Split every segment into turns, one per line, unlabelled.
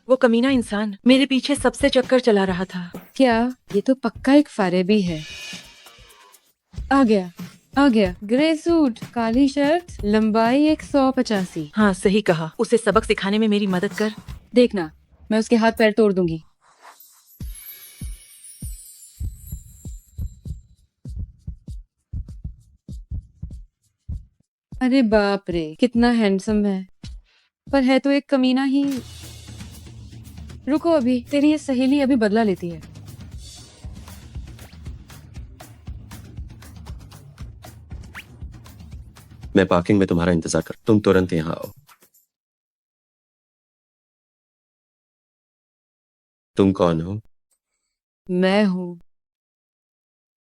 वो कमीना इंसान मेरे पीछे सबसे चक्कर चला रहा था।
क्या? ये तो पक्का एक फारेबी है। आ गया, आ गया। ग्रे सूट, काली शर्ट, लंबाई 185।
हाँ सही कहा। उसे सबक सिखाने में मेरी मदद कर।
देखना, मैं उसके हाथ पैर तोड़ दूंगी। अरे बाप रे, कितना हैंडसम है। पर है तो एक कमीना ही। रुको, अभी तेरी ये सहेली अभी बदला लेती है।
मैं पार्किंग में तुम्हारा इंतजार कर, तुम तुरंत यहाँ आओ। तुम कौन हो?
मैं हूँ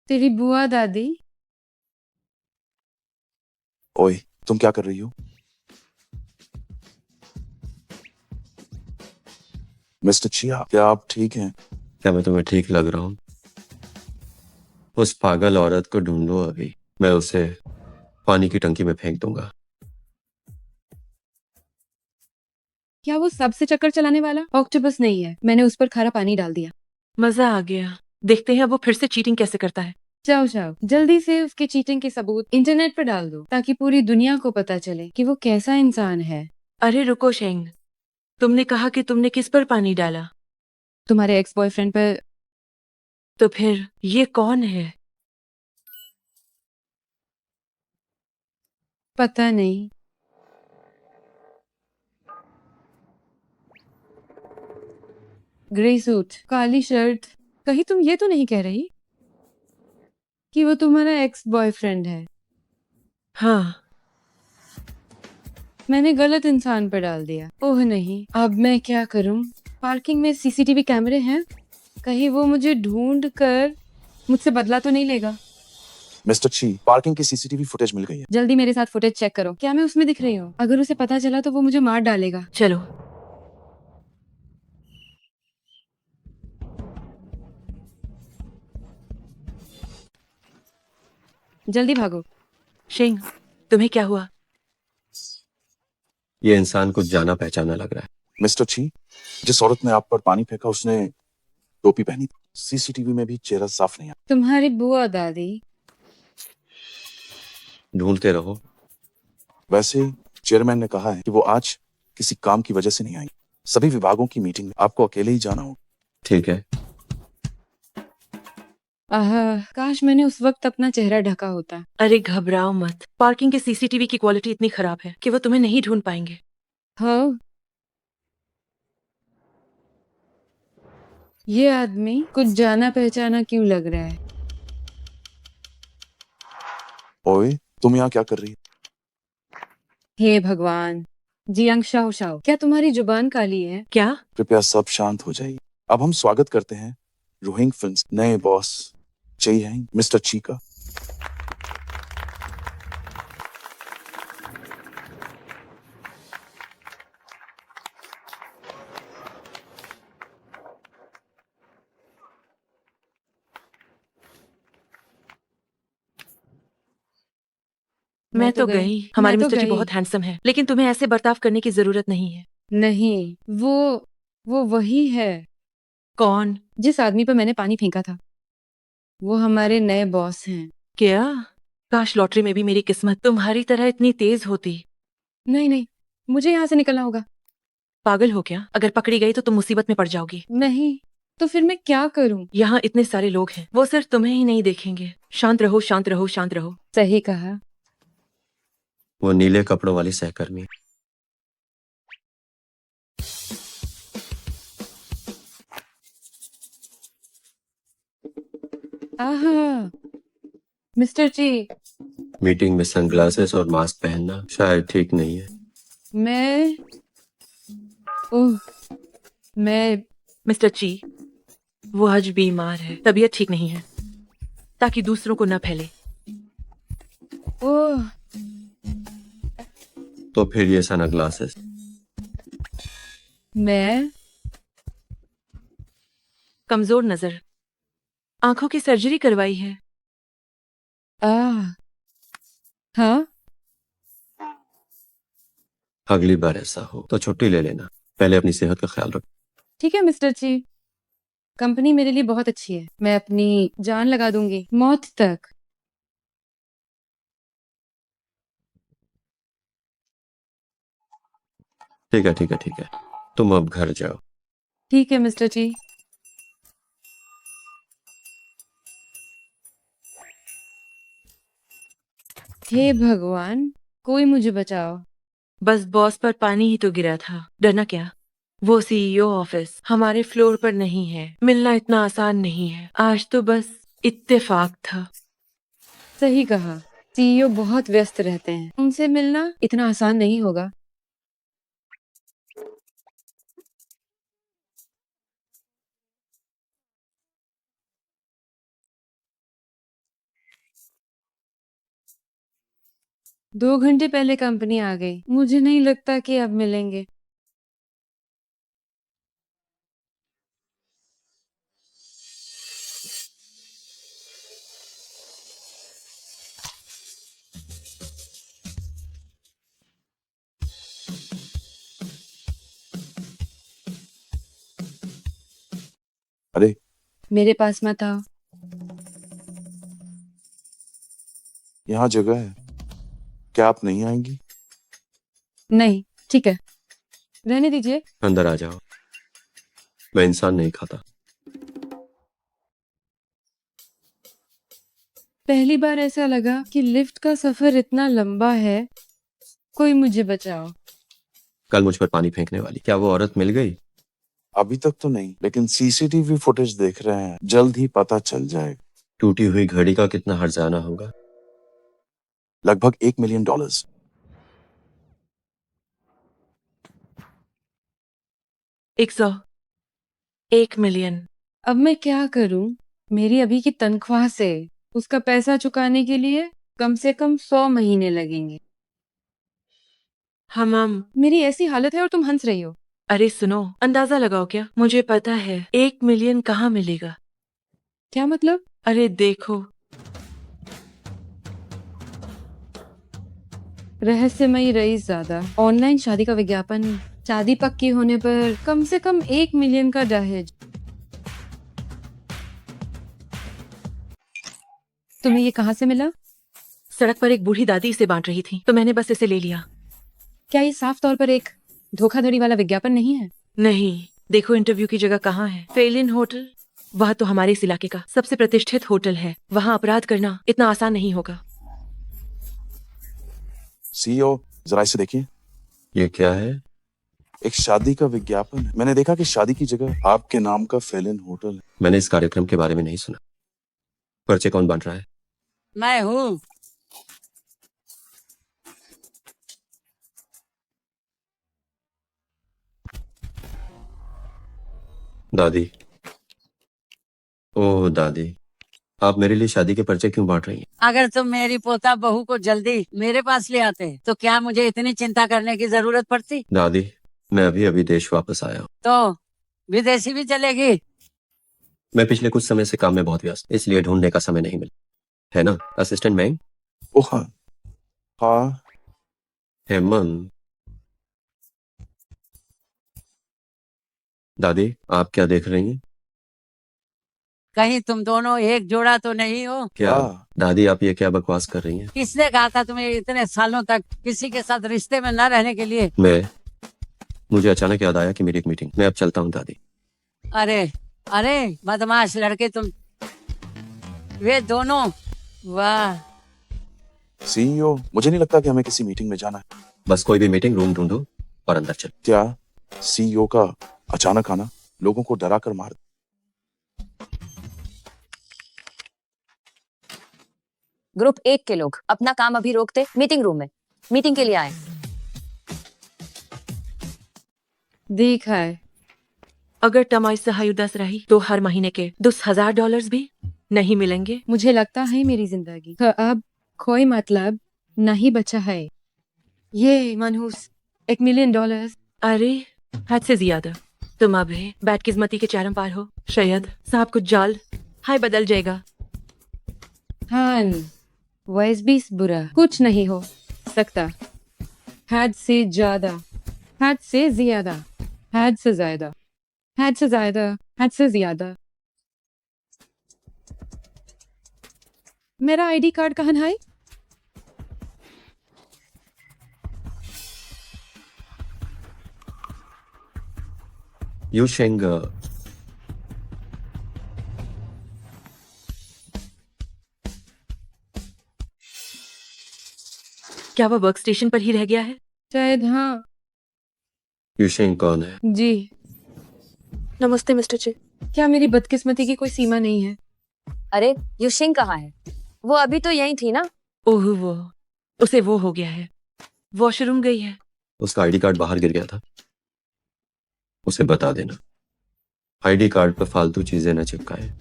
तेरी बुआ दादी।
ओए, तुम क्या कर रही हो? मिस्टर चिया, क्या आप ठीक हैं?
क्या मैं तुम्हें ठीक लग रहा हूँ? उस पागल औरत को ढूंढो अभी, मैं उसे पानी की टंकी में फेंक दूंगा।
क्या वो सबसे चक्कर चलाने वाला ऑक्टोपस नहीं है? मैंने उस पर खारा पानी डाल दिया।
मजा आ गया। देखते हैं अब वो फिर से चीटिंग कैसे करता है।
जाओ जाओ, जल्दी से उसके चीटिंग के सबूत इंटरनेट पर डाल दो, ताकि पूरी दुनिया को पता चले कि वो कैसा इंसान है।
अरे रुको शेंग, तुमने कहा कि तुमने किस पर पानी डाला?
तुम्हारे एक्स बॉयफ्रेंड पर।
तो फिर ये कौन है?
पता नहीं। ग्रे सूट, काली शर्ट। कहीं तुम ये तो नहीं कह रही कि वो तुम्हारा एक्स बॉयफ्रेंड है?
हाँ।
मैंने गलत इंसान पर डाल दिया। ओह नहीं, अब मैं क्या करूं? पार्किंग में सीसीटीवी कैमरे हैं, कहीं वो मुझे ढूंढ कर मुझसे बदला तो नहीं लेगा।
मिस्टर ची, पार्किंग की सीसीटीवी फुटेज मिल गई है।
जल्दी मेरे साथ फुटेज चेक करो। क्या मैं उसमें दिख रही हूँ? अगर उसे पता चला तो वो मुझे मार डालेगा।
चलो।
जल्दी भागो।
शेंग, तुम्हें क्या हुआ?
ये इंसान कुछ जाना पहचाना लग रहा है।
मिस्टर ची, जिस औरत ने आप पर पानी फेंका उसने टोपी पहनी थी। सीसीटीवी में भी चेहरा साफ नहीं आया।
तुम्हारी बुआ दादी।
ढूंढते रहो।
वैसे चेयरमैन ने कहा है कि वो आज किसी काम की वजह से नहीं आई। सभी विभागों की मीटिंग में आपको अकेले ही जाना होगा।
ठीक है।
आह, काश मैंने उस वक्त अपना चेहरा ढका होता।
अरे घबराओ मत। पार्किंग के सीसीटीवी की क्वालिटी इतनी खराब है कि वो तुम्हें नहीं ढूंढ पाएंगे।
हाँ, ये आदमी कुछ जाना पहचाना क्यों लग रहा है?
ओए, तुम यहाँ क्या कर रही हो?
हे भगवान। जियांग शाओ शाओ, क्या तुम्हारी जुबान काली है?
क्या?
कृपया सब शांत हो जाइए। अब हम स्वागत करते हैं रोहिंग फिल्म्स नए बॉस चई हैं, मिस्टर ची का।
मैं तो गई। हमारे
मैं तो
मिस्टर जी
गई।
बहुत हैंडसम है, लेकिन तुम्हें ऐसे बर्ताव करने की जरूरत नहीं है।
नहीं, वो वही है
कौन?
जिस आदमी पर मैंने पानी फेंका था। वो हमारे नए बॉस हैं।
क्या? काश लॉटरी में भी मेरी किस्मत तुम्हारी तरह इतनी तेज होती।
नहीं नहीं, मुझे यहाँ से निकलना होगा।
पागल हो क्या? अगर पकड़ी गई तो तुम मुसीबत में पड़ जाओगी।
नहीं, तो फिर मैं क्या करूं?
यहाँ इतने सारे लोग हैं, वो सिर्फ तुम्हें ही नहीं देखेंगे। शांत रहो, शांत रहो, शांत रहो।
सही कहा।
वो नीले कपड़ों वाली सहकर्मी।
आहा, मिस्टर जी।
मीटिंग में सनग्लासेस और मास्क पहनना शायद ठीक नहीं है।
मैं ओह, मैं
मिस्टर ची, वो आज बीमार है, तबीयत ठीक नहीं है, ताकि दूसरों को न फैले।
ओह,
तो फिर ये सनग्लासेस।
मैं
कमजोर नजर, आंखों की सर्जरी करवाई है।
आ हाँ,
अगली बार ऐसा हो तो छुट्टी ले लेना। पहले अपनी सेहत का ख्याल रखो।
ठीक है मिस्टर ची, कंपनी मेरे लिए बहुत अच्छी है, मैं अपनी जान लगा दूंगी, मौत तक।
ठीक है ठीक है ठीक है, तुम अब घर जाओ।
ठीक है मिस्टर ची। हे भगवान, कोई मुझे बचाओ।
बस बॉस पर पानी ही तो गिरा था, डरना क्या। वो सीईओ ऑफिस हमारे फ्लोर पर नहीं है, मिलना इतना आसान नहीं है। आज तो बस इत्तेफाक था।
सही कहा, सीईओ बहुत व्यस्त रहते हैं, उनसे मिलना इतना आसान नहीं होगा। दो घंटे पहले कंपनी आ गई, मुझे नहीं लगता कि अब मिलेंगे।
अरे
मेरे पास मत आओ।
यहाँ जगह है, क्या आप नहीं आएंगी?
नहीं, ठीक है, रहने दीजिए।
अंदर आ जाओ, मैं इंसान नहीं खाता।
पहली बार ऐसा लगा कि लिफ्ट का सफर इतना लंबा है। कोई मुझे बचाओ।
कल मुझ पर पानी फेंकने वाली, क्या वो औरत मिल गई?
अभी तक तो नहीं, लेकिन सीसीटीवी फुटेज देख रहे हैं, जल्द ही पता चल जाएगा।
टूटी हुई घड़ी का कितना हर्जाना होगा?
लगभग $1 मिलियन।
100, 1 मिलियन।
अब मैं क्या करूं? मेरी अभी की तनख्वाह से उसका पैसा चुकाने के लिए कम से कम 100 महीने लगेंगे।
हम
मेरी ऐसी हालत है और तुम हंस रही हो।
अरे सुनो, अंदाजा लगाओ क्या, मुझे पता है 1 मिलियन कहाँ मिलेगा।
क्या मतलब?
अरे देखो,
रहस्यमयी रईस ज्यादा, ऑनलाइन शादी का विज्ञापन, शादी पक्की होने पर कम से कम 1 मिलियन का दहेज। तुम्हें ये कहाँ से मिला?
सड़क पर एक बूढ़ी दादी इसे बांट रही थी तो मैंने बस इसे ले लिया।
क्या ये साफ तौर पर एक धोखाधड़ी वाला विज्ञापन नहीं है?
नहीं, देखो इंटरव्यू की जगह कहाँ है। फेलिन होटल, वह तो हमारे इस इलाके का सबसे प्रतिष्ठित होटल है। वहाँ अपराध करना इतना आसान नहीं होगा।
सीईओ, जरा इसे देखिए।
ये क्या है?
एक शादी का विज्ञापन है। मैंने देखा कि शादी की जगह आपके नाम का फेलिन होटल है।
मैंने इस कार्यक्रम के बारे में नहीं सुना। पर्चे कौन बांट रहा है?
मैं हूँ।
दादी, ओह दादी, आप मेरे लिए शादी के पर्चे क्यों बांट रही हैं?
अगर तुम मेरी पोता बहू को जल्दी मेरे पास ले आते तो क्या मुझे इतनी चिंता करने की जरूरत पड़ती?
दादी, मैं अभी अभी देश वापस आया हूँ।
तो विदेशी भी चलेगी?
मैं पिछले कुछ समय से काम में बहुत व्यस्त, इसलिए ढूंढने का समय नहीं मिला। है ना असिस्टेंट मैंग?
ओह हाँ, हाँ।
हेमंत। दादी, आप क्या देख रही हैं?
कहीं तुम दोनों एक जोड़ा तो नहीं हो?
क्या
हाँ।
दादी, आप ये क्या बकवास कर रही हैं?
किसने कहा था तुम्हें इतने सालों तक किसी के साथ रिश्ते में न रहने के लिए?
मुझे अचानक याद आया कि मेरी एक मीटिंग, मैं अब चलता हूँ दादी।
अरे अरे बदमाश लड़के तुम, वे दोनों, वाह।
सीईओ, मुझे नहीं लगता कि हमें किसी मीटिंग में जाना है।
बस कोई भी मीटिंग रूम ढूंढो और अंदर चलो।
क्या सीईओ का अचानक आना लोगों को डरा कर मार?
ग्रुप 1 के लोग अपना काम अभी रोकते मीटिंग रूम में मीटिंग के लिए आए।
देखा है,
अगर टमाई सहाय उदास रही तो हर महीने के $10,000 भी नहीं मिलेंगे।
मुझे लगता है मेरी जिंदगी का अब कोई मतलब नहीं बचा है। ये मनहूस $1 मिलियन।
अरे हद से ज्यादा। तुम अब है बैडकिस्मती के चरम पार हो। शायद साहब कुछ जाल हाय बदल जाएगा।
हाँ, वैस भी बुरा कुछ नहीं हो सकता। हद से ज्यादा, हद से ज्यादा, हद से ज्यादा। हद से ज्यादा, हद से ज्यादा। मेरा आईडी कार्ड कहाँ है?
यू शेंग,
क्या वो वर्क स्टेशन पर ही रह गया है?
शायद हाँ।
यू शेंग कौन है?
जी।
नमस्ते मिस्टर चे।
क्या मेरी बदकिस्मती की कोई सीमा नहीं है?
अरे युशिंग कहाँ है? वो अभी तो यही थी ना।
ओह वो, उसे वो हो गया है, वॉशरूम गई है।
उसका आईडी कार्ड बाहर गिर गया था, उसे बता देना। आईडी कार्ड पर फालतू चीजें न चिपकाए।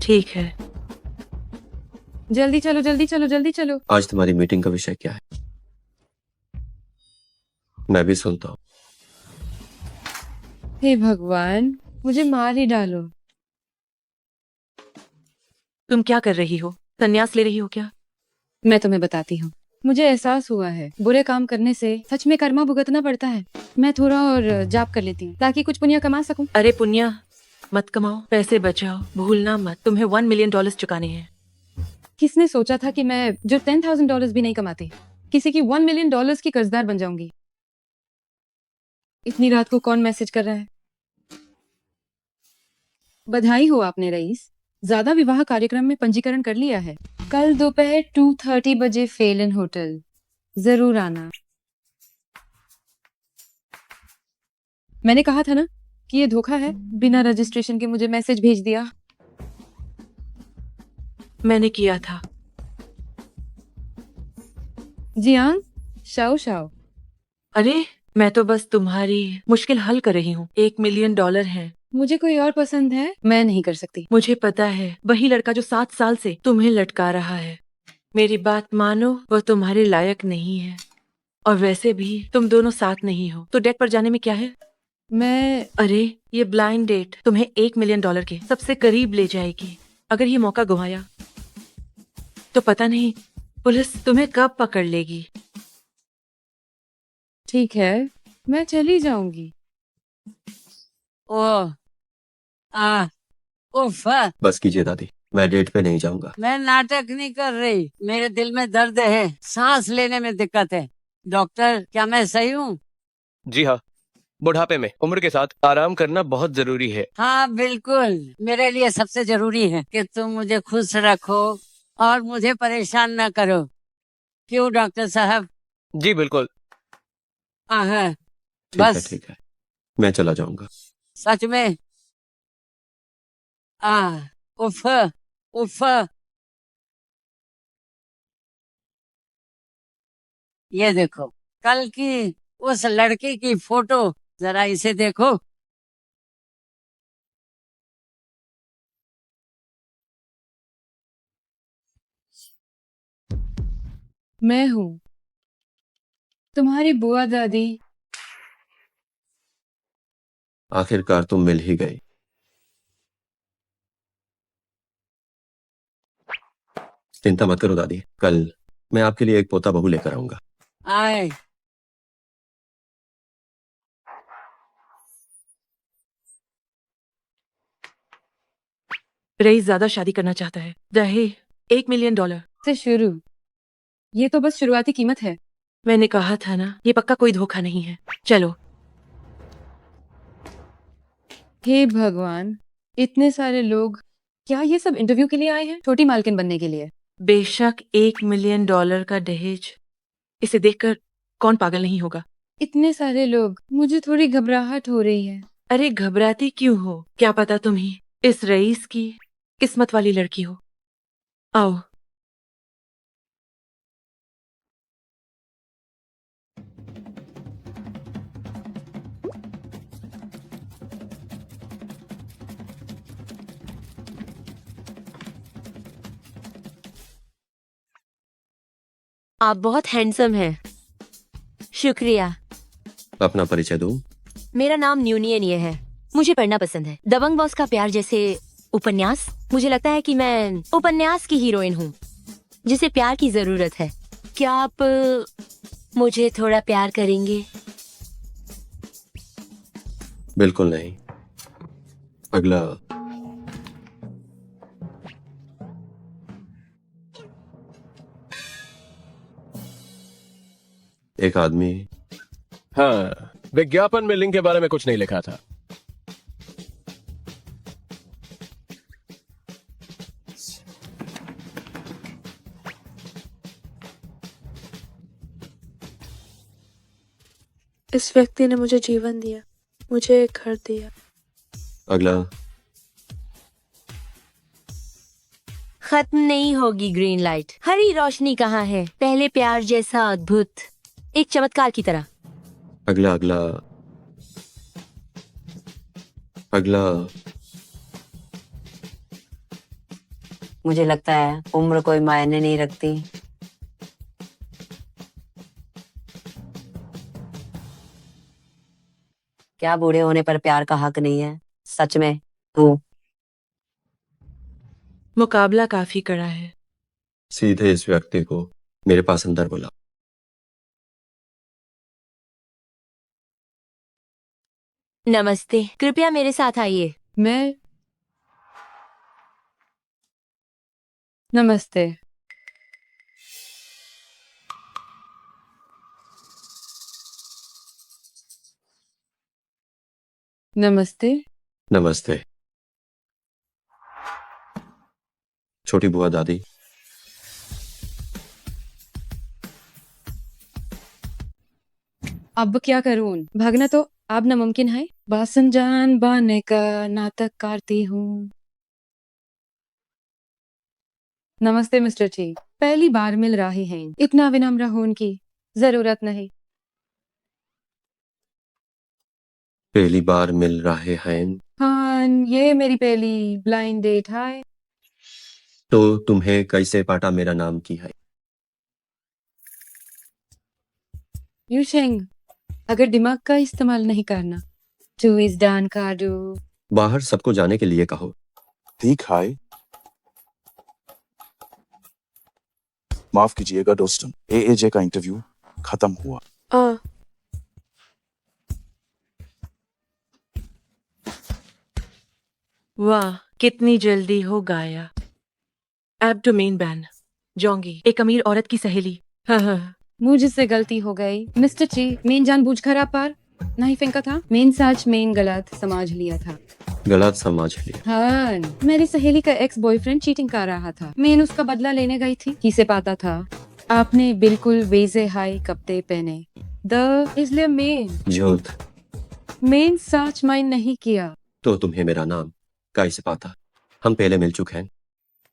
ठीक है।
जल्दी चलो, जल्दी चलो, जल्दी चलो।
आज तुम्हारी मीटिंग का विषय क्या है? मैं भी सुनता हूँ।
हे भगवान, मुझे मार ही डालो।
तुम क्या कर रही हो? संन्यास ले रही हो क्या?
मैं तुम्हें बताती हूँ। मुझे एहसास हुआ है बुरे काम करने से सच में कर्मा भुगतना पड़ता है। मैं थोड़ा और जाप कर लेती हूँ ताकि कुछ पुण्य कमा सकूं।
अरे पुण्य मत कमाओ, पैसे बचाओ, भूलना मत, तुम्हें $1 मिलियन चुकाने हैं।
किसने सोचा था कि मैं जो $10,000 भी नहीं कमाती किसी की $1 मिलियन की कर्जदार बन जाऊंगी। इतनी रात को कौन मैसेज कर रहा है? बधाई हो आपने रईस, ज्यादा विवाह कार्यक्रम में पंजीकरण कर लिया है। कल दोपहर 2:30 बजे फेलन होटल जरूर आना। मैंने कहा था ना कि ये धोखा है। बिना रजिस्ट्रेशन के मुझे मैसेज भेज दिया।
मैंने किया था।
Jiang, Shao Shao.
अरे मैं तो बस तुम्हारी मुश्किल हल कर रही हूँ। $1 मिलियन है।
मुझे कोई और पसंद है, मैं नहीं कर सकती।
मुझे पता है, वही लड़का जो 7 साल से तुम्हें लटका रहा है। मेरी बात मानो, वह तुम्हारे लायक नहीं है। और वैसे भी तुम दोनों साथ नहीं हो, तो डेट पर जाने में क्या है?
मैं
अरे ये ब्लाइंड डेट तुम्हें $1 मिलियन के सबसे करीब ले जाएगी। अगर ये मौका गंवाया तो पता नहीं पुलिस तुम्हें कब पकड़ लेगी।
ठीक है, मैं चली जाऊंगी।
ओ आ उफ,
बस कीजिए दादी, मैं डेट पे नहीं जाऊंगा।
मैं नाटक नहीं कर रही, मेरे दिल में दर्द है, सांस लेने में दिक्कत है। डॉक्टर, क्या मैं सही हूँ?
जी हाँ, बुढ़ापे में उम्र के साथ आराम करना बहुत जरूरी है।
हाँ बिल्कुल, मेरे लिए सबसे जरूरी है कि तुम मुझे खुश रखो और मुझे परेशान न करो। क्यों डॉक्टर साहब?
जी बिल्कुल।
हाँ
ठीक है,
बस
ठीक है, मैं चला जाऊंगा।
सच में? उफ उफ, ये देखो कल की उस लड़की की फोटो, जरा इसे देखो।
मैं हूँ तुम्हारी बुआ दादी।
आखिरकार तुम मिल ही गई। चिंता मत करो दादी, कल मैं आपके लिए एक पोता बहू लेकर आऊंगा।
आए
रईस ज्यादा शादी करना चाहता है। दहेज $1 मिलियन।
से शुरू, ये तो बस शुरुआती कीमत है।
मैंने कहा था ना, ये पक्का कोई धोखा नहीं है। चलो।
हे भगवान, इतने सारे लोग। क्या ये सब इंटरव्यू के लिए आए हैं? छोटी मालकिन बनने के लिए?
बेशक $1 मिलियन का दहेज, इसे देखकर कौन पागल नहीं होगा।
इतने सारे लोग, मुझे थोड़ी घबराहट हो रही है।
अरे घबराती क्यों हो? क्या पता तुम ही इस रईस की किस्मत वाली लड़की हो। आओ।
आप बहुत हैंडसम हैं। शुक्रिया।
अपना परिचय दूं?
मेरा नाम न्यूनियन ये है। मुझे पढ़ना पसंद है। दबंग बॉस का प्यार जैसे उपन्यास। मुझे लगता है कि मैं उपन्यास की हीरोइन हूँ जिसे प्यार की जरूरत है। क्या आप मुझे थोड़ा प्यार करेंगे?
बिल्कुल नहीं। अगला। एक आदमी।
हाँ, विज्ञापन में लिंग के बारे में कुछ नहीं लिखा था।
इस व्यक्ति ने मुझे जीवन दिया, मुझे एक घर दिया।
अगला।
खत्म नहीं होगी ग्रीन लाइट। हरी रोशनी कहाँ है? पहले प्यार जैसा अद्भुत, एक चमत्कार की तरह।
अगला। अगला। अगला।
मुझे लगता है उम्र कोई मायने नहीं रखती। क्या बूढ़े होने पर प्यार का हक नहीं है? सच में हूँ।
मुकाबला काफी कड़ा है।
सीधे इस व्यक्ति को मेरे पास अंदर बुला।
नमस्ते, कृपया मेरे साथ आइए।
मैं नमस्ते। नमस्ते।
नमस्ते। छोटी बुआ दादी।
अब क्या करूं? भागना तो अब नामुमकिन है। बासन जान बाने का नाटक करती हूँ। नमस्ते मिस्टर ची, पहली बार मिल रहे हैं, इतना विनम्र होने की जरूरत नहीं।
पहली बार मिल रहे हैं
हाँ, ये मेरी पहली ब्लाइंड डेट है।
तो तुम्हें कैसे पता मेरा नाम की है?
यूशेंग, अगर दिमाग का इस्तेमाल नहीं करना तो इस डान का दो।
बाहर सबको जाने के लिए कहो।
ठीक है। माफ कीजिएगा दोस्तन, एएजे का इंटरव्यू खत्म हुआ।
आ,
वाह, कितनी जल्दी हो गाया। Abdomen ban. जोंगी, एक अमीर औरत की सहेली। हाँ।
मुझसे गलती हो गई मिस्टर ची, मेन जानबूझकर आप पर नहीं फेंका था। मेन सच मेन गलत समझ लिया था।
गलत समझ लिया।
हाँ, मेरी सहेली का एक्स बॉयफ्रेंड चीटिंग कर रहा था। मैं उसका बदला लेने गई थी। किसे पता था आपने बिल्कुल वैसे हाई कपड़े पहने द इसलिए
झूठ।
मेन सच माइंड नहीं किया।
तो तुम्हें मेरा नाम कैसे पता? हम पहले मिल चुके हैं।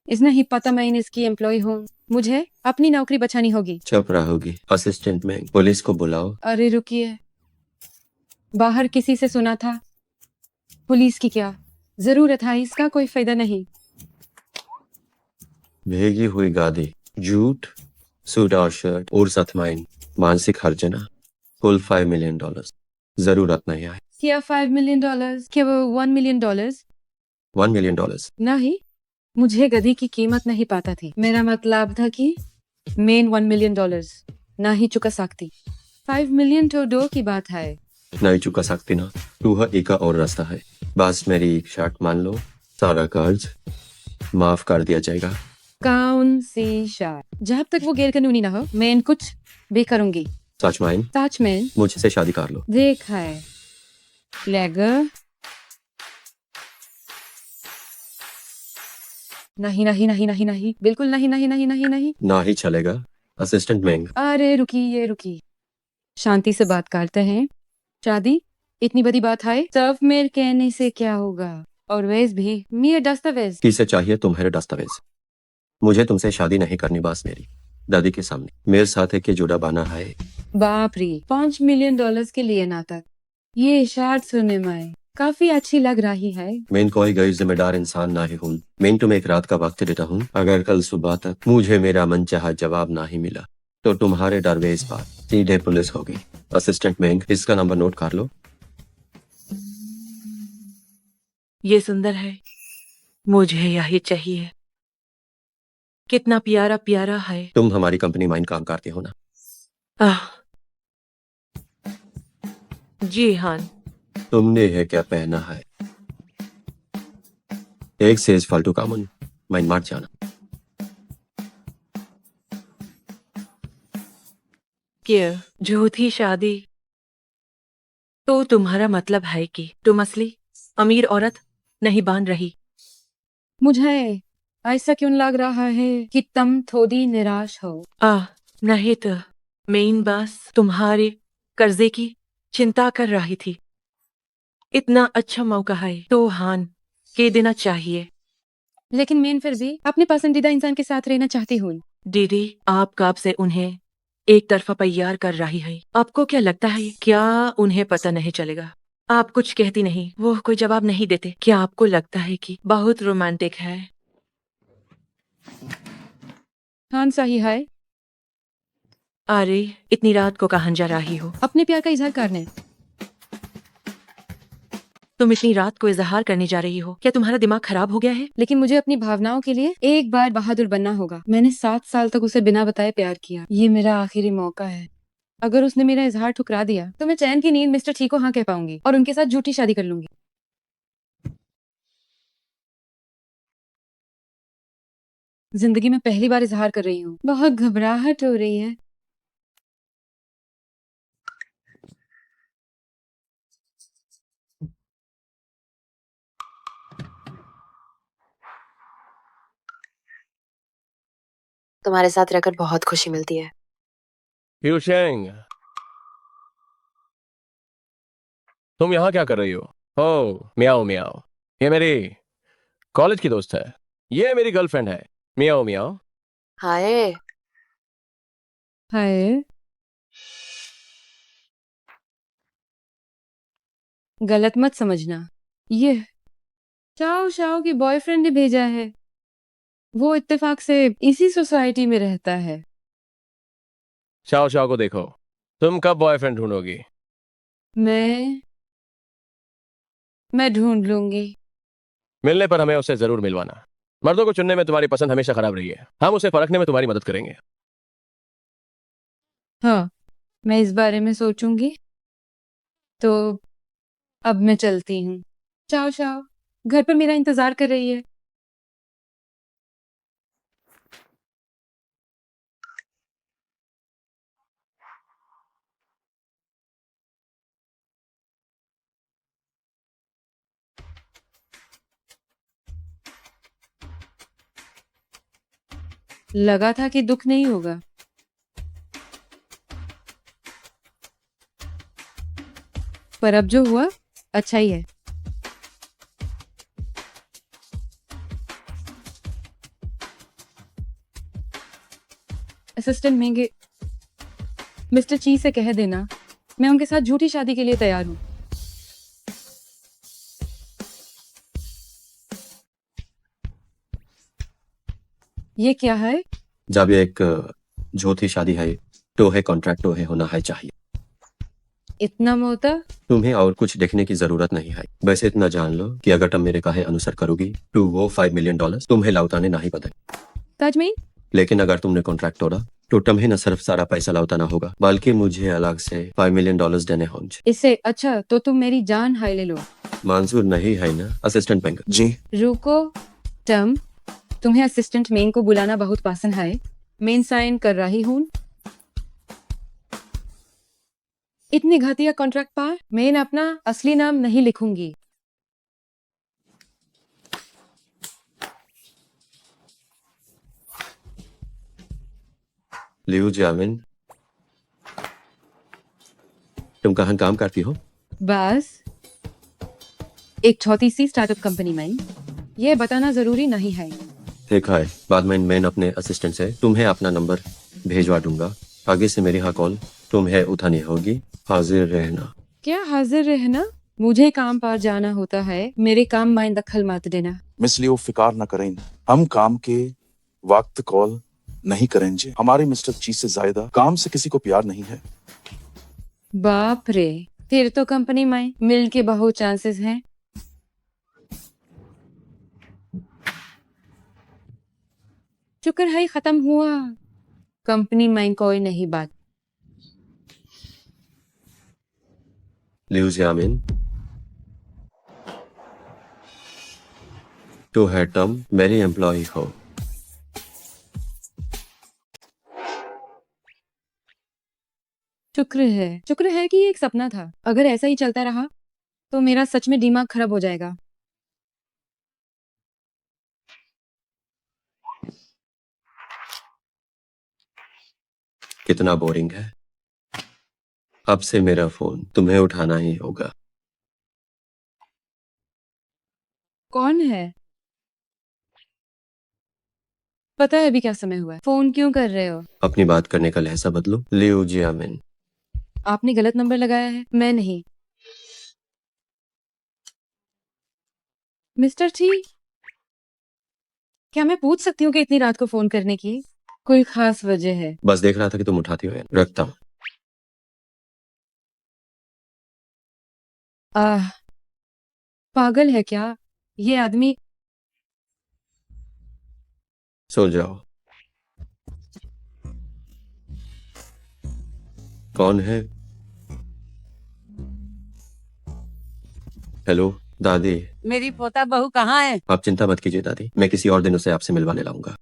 इसने ही पता मैं इसकी एम्प्लॉय हूँ। मुझे अपनी नौकरी बचानी होगी।
चुप रहोगी? असिस्टेंट में पुलिस को बुलाओ।
अरे रुकिए, बाहर किसी से सुना था। पुलिस की क्या जरूरत है? इसका कोई फायदा नहीं।
भेगी हुई गादी, जूट, सूट और शर्ट और सतमाइन, मानसिक हर्जना, कुल $5 मिलियन। जरूरत नहीं है।
क्या $5 मिलियन? क्या वो $1 मिलियन?
$1 मिलियन।
नहीं, मुझे गधी की कीमत नहीं पता थी। मेरा मतलब था कि मेन $1 मिलियन ना ही चुका सकती। 5 मिलियन तो दो की बात है।
नहीं चुका सकती ना, तू एक और रास्ता है। बस मेरी एक शर्ट मान लो, सारा कर्ज माफ कर दिया जाएगा।
कौन सी शर्त? जब तक वो गैर कानूनी ना हो मैं कुछ भी करूंगी।
सच माइन,
सच में
मुझसे शादी कर लो।
देख है लेगर। नहीं नहीं नहीं नहीं नहीं, बिल्कुल नहीं नहीं नहीं नहीं नहीं।
ना ही चलेगा। असिस्टेंट मेंग।
अरे रुकिए, शांति से बात करते हैं। शादी इतनी बड़ी बात है, सब मेरे कहने से क्या होगा? और वैसे भी मेरे दस्तावेज।
किसे चाहिए तुम्हारे दस्तावेज? मुझे तुमसे शादी नहीं करनी, बस मेरी दादी के सामने मेरे साथ एक जुड़ा बना है।
बाप रे, $5 मिलियन के लिए नाटक। ये शर्ट सुनने में काफी अच्छी लग रही है।
मैं कोई गैर जिम्मेदार इंसान नहीं हूँ। मैं तुम्हें एक रात का वक्त देता हूँ। अगर कल सुबह तक मुझे मेरा मनचाहा जवाब नहीं मिला तो तुम्हारे दरवेज पर सीधे पुलिस होगी। असिस्टेंट मेंग, इसका नंबर नोट कर लो।
ये सुंदर है, मुझे यही चाहिए। कितना प्यारा प्यारा है।
तुम हमारी कंपनी माइन काम करते हो ना?
आह, जी हाँ,
तुमने है क्या पहना है? एक सेज फालतू कामन माइन मार जाना।
क्या झूठी शादी? तो तुम्हारा मतलब है कि तुम असली अमीर औरत नहीं बन रही?
मुझे ऐसा क्यों लग रहा है कि तुम थोड़ी निराश हो?
नहीं तो मेन बस तुम्हारे कर्जे की चिंता कर रही थी। इतना अच्छा मौका है तो हान के देना चाहिए।
लेकिन मैं फिर भी अपने पसंदीदा इंसान के साथ रहना चाहती हूँ।
दीदी, आप कब से उन्हें एक तरफा प्यार कर रही है? आपको क्या लगता है क्या उन्हें पता नहीं चलेगा? आप कुछ कहती नहीं, वो कोई जवाब नहीं देते। क्या आपको लगता है कि बहुत रोमांटिक है?
हाँ सही है।
अरे, इतनी रात को कहाँ जा रही हो?
अपने प्यार का इजहार करने।
तुम इतनी रात को इजहार करने जा रही हो? क्या तुम्हारा दिमाग खराब हो गया है?
लेकिन मुझे अपनी भावनाओं के लिए एक बार बहादुर बनना होगा। मैंने 7 साल तक उसे बिना बताए प्यार किया। ये मेरा आखिरी मौका है। अगर उसने मेरा इजहार ठुकरा दिया तो मैं चैन की नींद मिस्टर ची को हाँ कह पाऊंगी और उनके साथ झूठी शादी कर लूंगी। जिंदगी में पहली बार इजहार कर रही हूँ। बहुत घबराहट हो रही है।
तुम्हारे साथ रहकर बहुत खुशी मिलती है।
यूशेंग, तुम यहाँ क्या कर रही हो? ओ मियाओ मियाओ, ये मेरी कॉलेज की दोस्त है। ये मेरी गर्लफ्रेंड है। मियाओ मियाओ।
हाय।
हाय। गलत मत समझना, ये शाओ शाओ की बॉयफ्रेंड ने भेजा है। वो इत्तेफाक से इसी सोसाइटी में रहता है।
शाओ शाओ को देखो, तुम कब बॉयफ्रेंड ढूंढोगी?
मैं ढूंढ लूंगी।
मिलने पर हमें उससे जरूर मिलवाना। मर्दों को चुनने में तुम्हारी पसंद हमेशा खराब रही है। हम उसे परखने में तुम्हारी मदद करेंगे।
हाँ, मैं इस बारे में सोचूंगी। तो अब मैं चलती हूँ। चाओ चाओ, घर पर मेरा इंतजार कर रही है। लगा था कि दुख नहीं होगा। पर अब जो हुआ अच्छा ही है। असिस्टेंट महंगे मिस्टर ची से कह देना मैं उनके साथ झूठी शादी के लिए तैयार हूँ। ये क्या है?
जब ये एक झूठी शादी है तो है कॉन्ट्रैक्ट तो है होना है चाहिए।
इतना मोटा?
तुम्हें और कुछ देखने की जरूरत नहीं है। वैसे इतना जान लो कि अगर तुम मेरे कहे अनुसार करोगी तो वो $5 मिलियन तुम्हें लौटाने नहीं पड़े।
ताजमीन,
लेकिन अगर तुमने कॉन्ट्रैक्ट तोड़ा तो तुम्हें न सिर्फ सारा पैसा लौटाना होगा बल्कि मुझे अलग से $5 मिलियन देने होंगे।
इससे अच्छा तो तुम मेरी जान हाय ले लो।
मंजूर नहीं है ना असिस्टेंट बैंक?
जी
रुको टम, तुम्हें असिस्टेंट मेन को बुलाना बहुत पसंद है। मेन साइन कर रही हूँ। इतनी घटिया कॉन्ट्रैक्ट पर मैं अपना असली नाम नहीं लिखूंगी।
लियू जामिन, तुम कहाँ काम करती हो?
बस एक छोटी सी स्टार्टअप कंपनी में। यह बताना जरूरी नहीं है।
ठीक है, बाद में मैं अपने असिस्टेंट से तुम्हें अपना नंबर भेजवा दूंगा। आगे से मेरी हाँ कॉल तुम्हें उठानी होगी। हाजिर रहना।
क्या हाजिर रहना? मुझे काम पर जाना होता है। मेरे काम में दखल मत देना।
मिस लियो फिकार न करें, हम काम के वक्त कॉल नहीं करेंगे। हमारे मिस्टर ची से ज्यादा काम से किसी को प्यार नहीं है।
बाप रे, फिर तो कंपनी में मिल के बहुत चांसेस हैं। शुक्र है खत्म हुआ। कंपनी में कोई नहीं बात।
लियू जामिन, टू है तुम मेरी एम्प्लॉय हो।
शुक्र है कि ये एक सपना था। अगर ऐसा ही चलता रहा तो मेरा सच में दिमाग खराब हो जाएगा।
कितना बोरिंग है। अब से मेरा फोन तुम्हें उठाना ही होगा।
कौन है? पता है अभी क्या समय हुआ है? फोन क्यों कर रहे हो?
अपनी बात करने का लहजा बदलो। लियो जियामिन।
आपने गलत नंबर लगाया है, मैं नहीं। मिस्टर टी, क्या मैं पूछ सकती हूँ कि इतनी रात को फोन करने की कोई खास वजह है?
बस देख रहा था कि तुम उठाती हो या नहीं। रखता हूँ।
आह, पागल है क्या ये आदमी?
सो जाओ। कौन है? हेलो दादी।
मेरी पोता बहू कहाँ है?
आप चिंता मत कीजिए दादी, मैं किसी और दिन उसे आपसे मिलवाने लाऊंगा।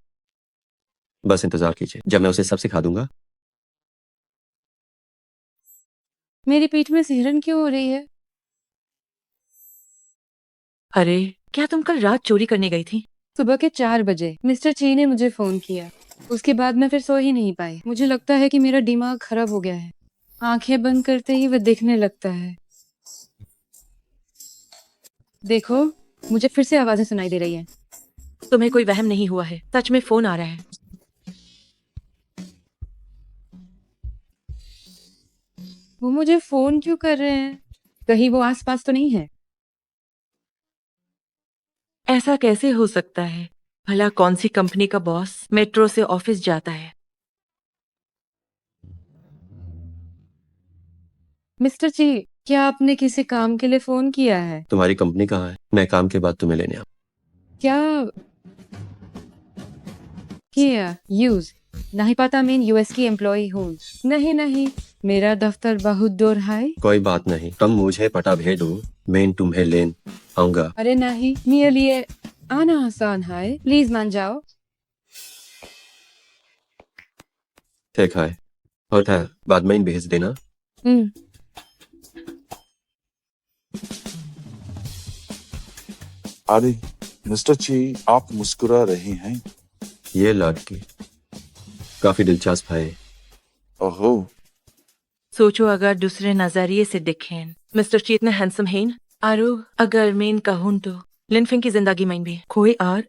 बस इंतजार कीजिए, जब मैं उसे सब सिखा दूंगा।
मेरी पीठ में सिहरन क्यों हो रही है?
अरे, क्या तुम कल रात चोरी करने गई थी?
सुबह के 4 बजे मिस्टर ची ने मुझे फोन किया। उसके बाद मैं फिर सो ही नहीं पाई। मुझे लगता है कि मेरा दिमाग खराब हो गया है। आंखें बंद करते ही वह दिखने लगता है। देखो, मुझे फिर से आवाजें सुनाई दे रही हैं।
तुम्हें कोई वहम नहीं हुआ है? सच में फोन आ रहा है।
वो मुझे फोन क्यों कर रहे हैं? कहीं वो आसपास तो नहीं है?
ऐसा कैसे हो सकता है? भला कौन सी कंपनी का बॉस मेट्रो से ऑफिस जाता है?
मिस्टर ची, क्या आपने किसी काम के लिए फोन किया है?
तुम्हारी कंपनी कहाँ है? मैं काम के बाद तुम्हें लेने आऊँ।
क्या किया? यूज नहीं पता, मैं यूएस की एम्प्लॉय हूँ। नहीं नहीं, मेरा दफ्तर बहुत दूर है।
कोई बात नहीं, तुम मुझे पता भेजो, मैं तुम्हें लेन आऊंगा।
अरे नहीं, मेरे लिए आना आसान है, प्लीज मान जाओ।
ठीक है, और है बाद में भेज देना।
हम्म,
अरे मिस्टर ची, आप मुस्कुरा रहे हैं।
ये लड़की काफी दिलचस्प है।
ओहो,
सोचो अगर दूसरे नजरिए से देखें, मिस्टर ची इतने हैंडसम हैं। आरो अगर मैं कहूँ तो लिनफिंग की जिंदगी में भी कोई और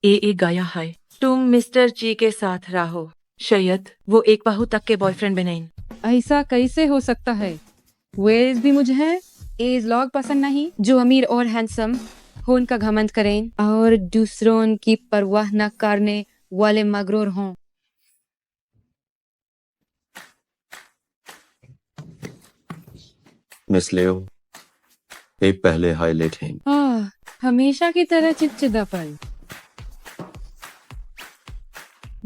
ए गाया है। तुम मिस्टर ची के साथ रहो, शायद वो एक बाहु तक के बॉयफ्रेंड बने।
ऐसा कैसे हो सकता है? वेज भी मुझे है एज लॉग पसंद नहीं, जो अमीर और हैंडसम हो उनका घमंड करें और दूसरों की परवाह न करने वाले मगरूर हों।
मिस लेओ एक पहले हाईलाइट है।
हमेशा की तरह चिड़चिड़ापन।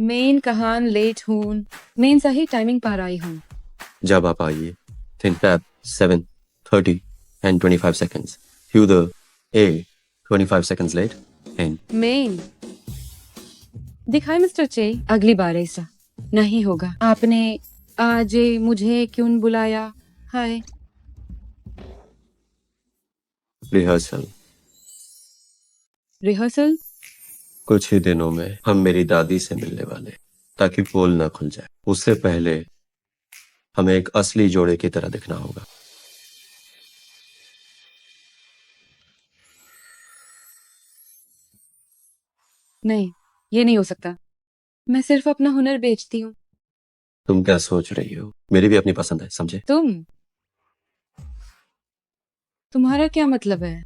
मेन कहान लेट हूँ, मेन सही टाइमिंग पर आई हूँ।
जब आप आइए, think tap 7:30 and 25 seconds. Hugh the A 25 seconds late and
main दिखाए मिस्टर चे, अगली बार ऐसा नहीं होगा। आपने आज मुझे क्यों बुलाया है?
रिहर्सल।
रिहर्सल?
कुछ ही दिनों में हम मेरी दादी से मिलने वाले, ताकि पोल ना खुल जाए। उससे पहले हमें एक असली जोड़े की तरह दिखना होगा।
नहीं, ये नहीं हो सकता। मैं सिर्फ अपना हुनर बेचती हूँ।
तुम क्या सोच रही हो? मेरी भी अपनी पसंद है, समझे?
तुम्हारा क्या मतलब है?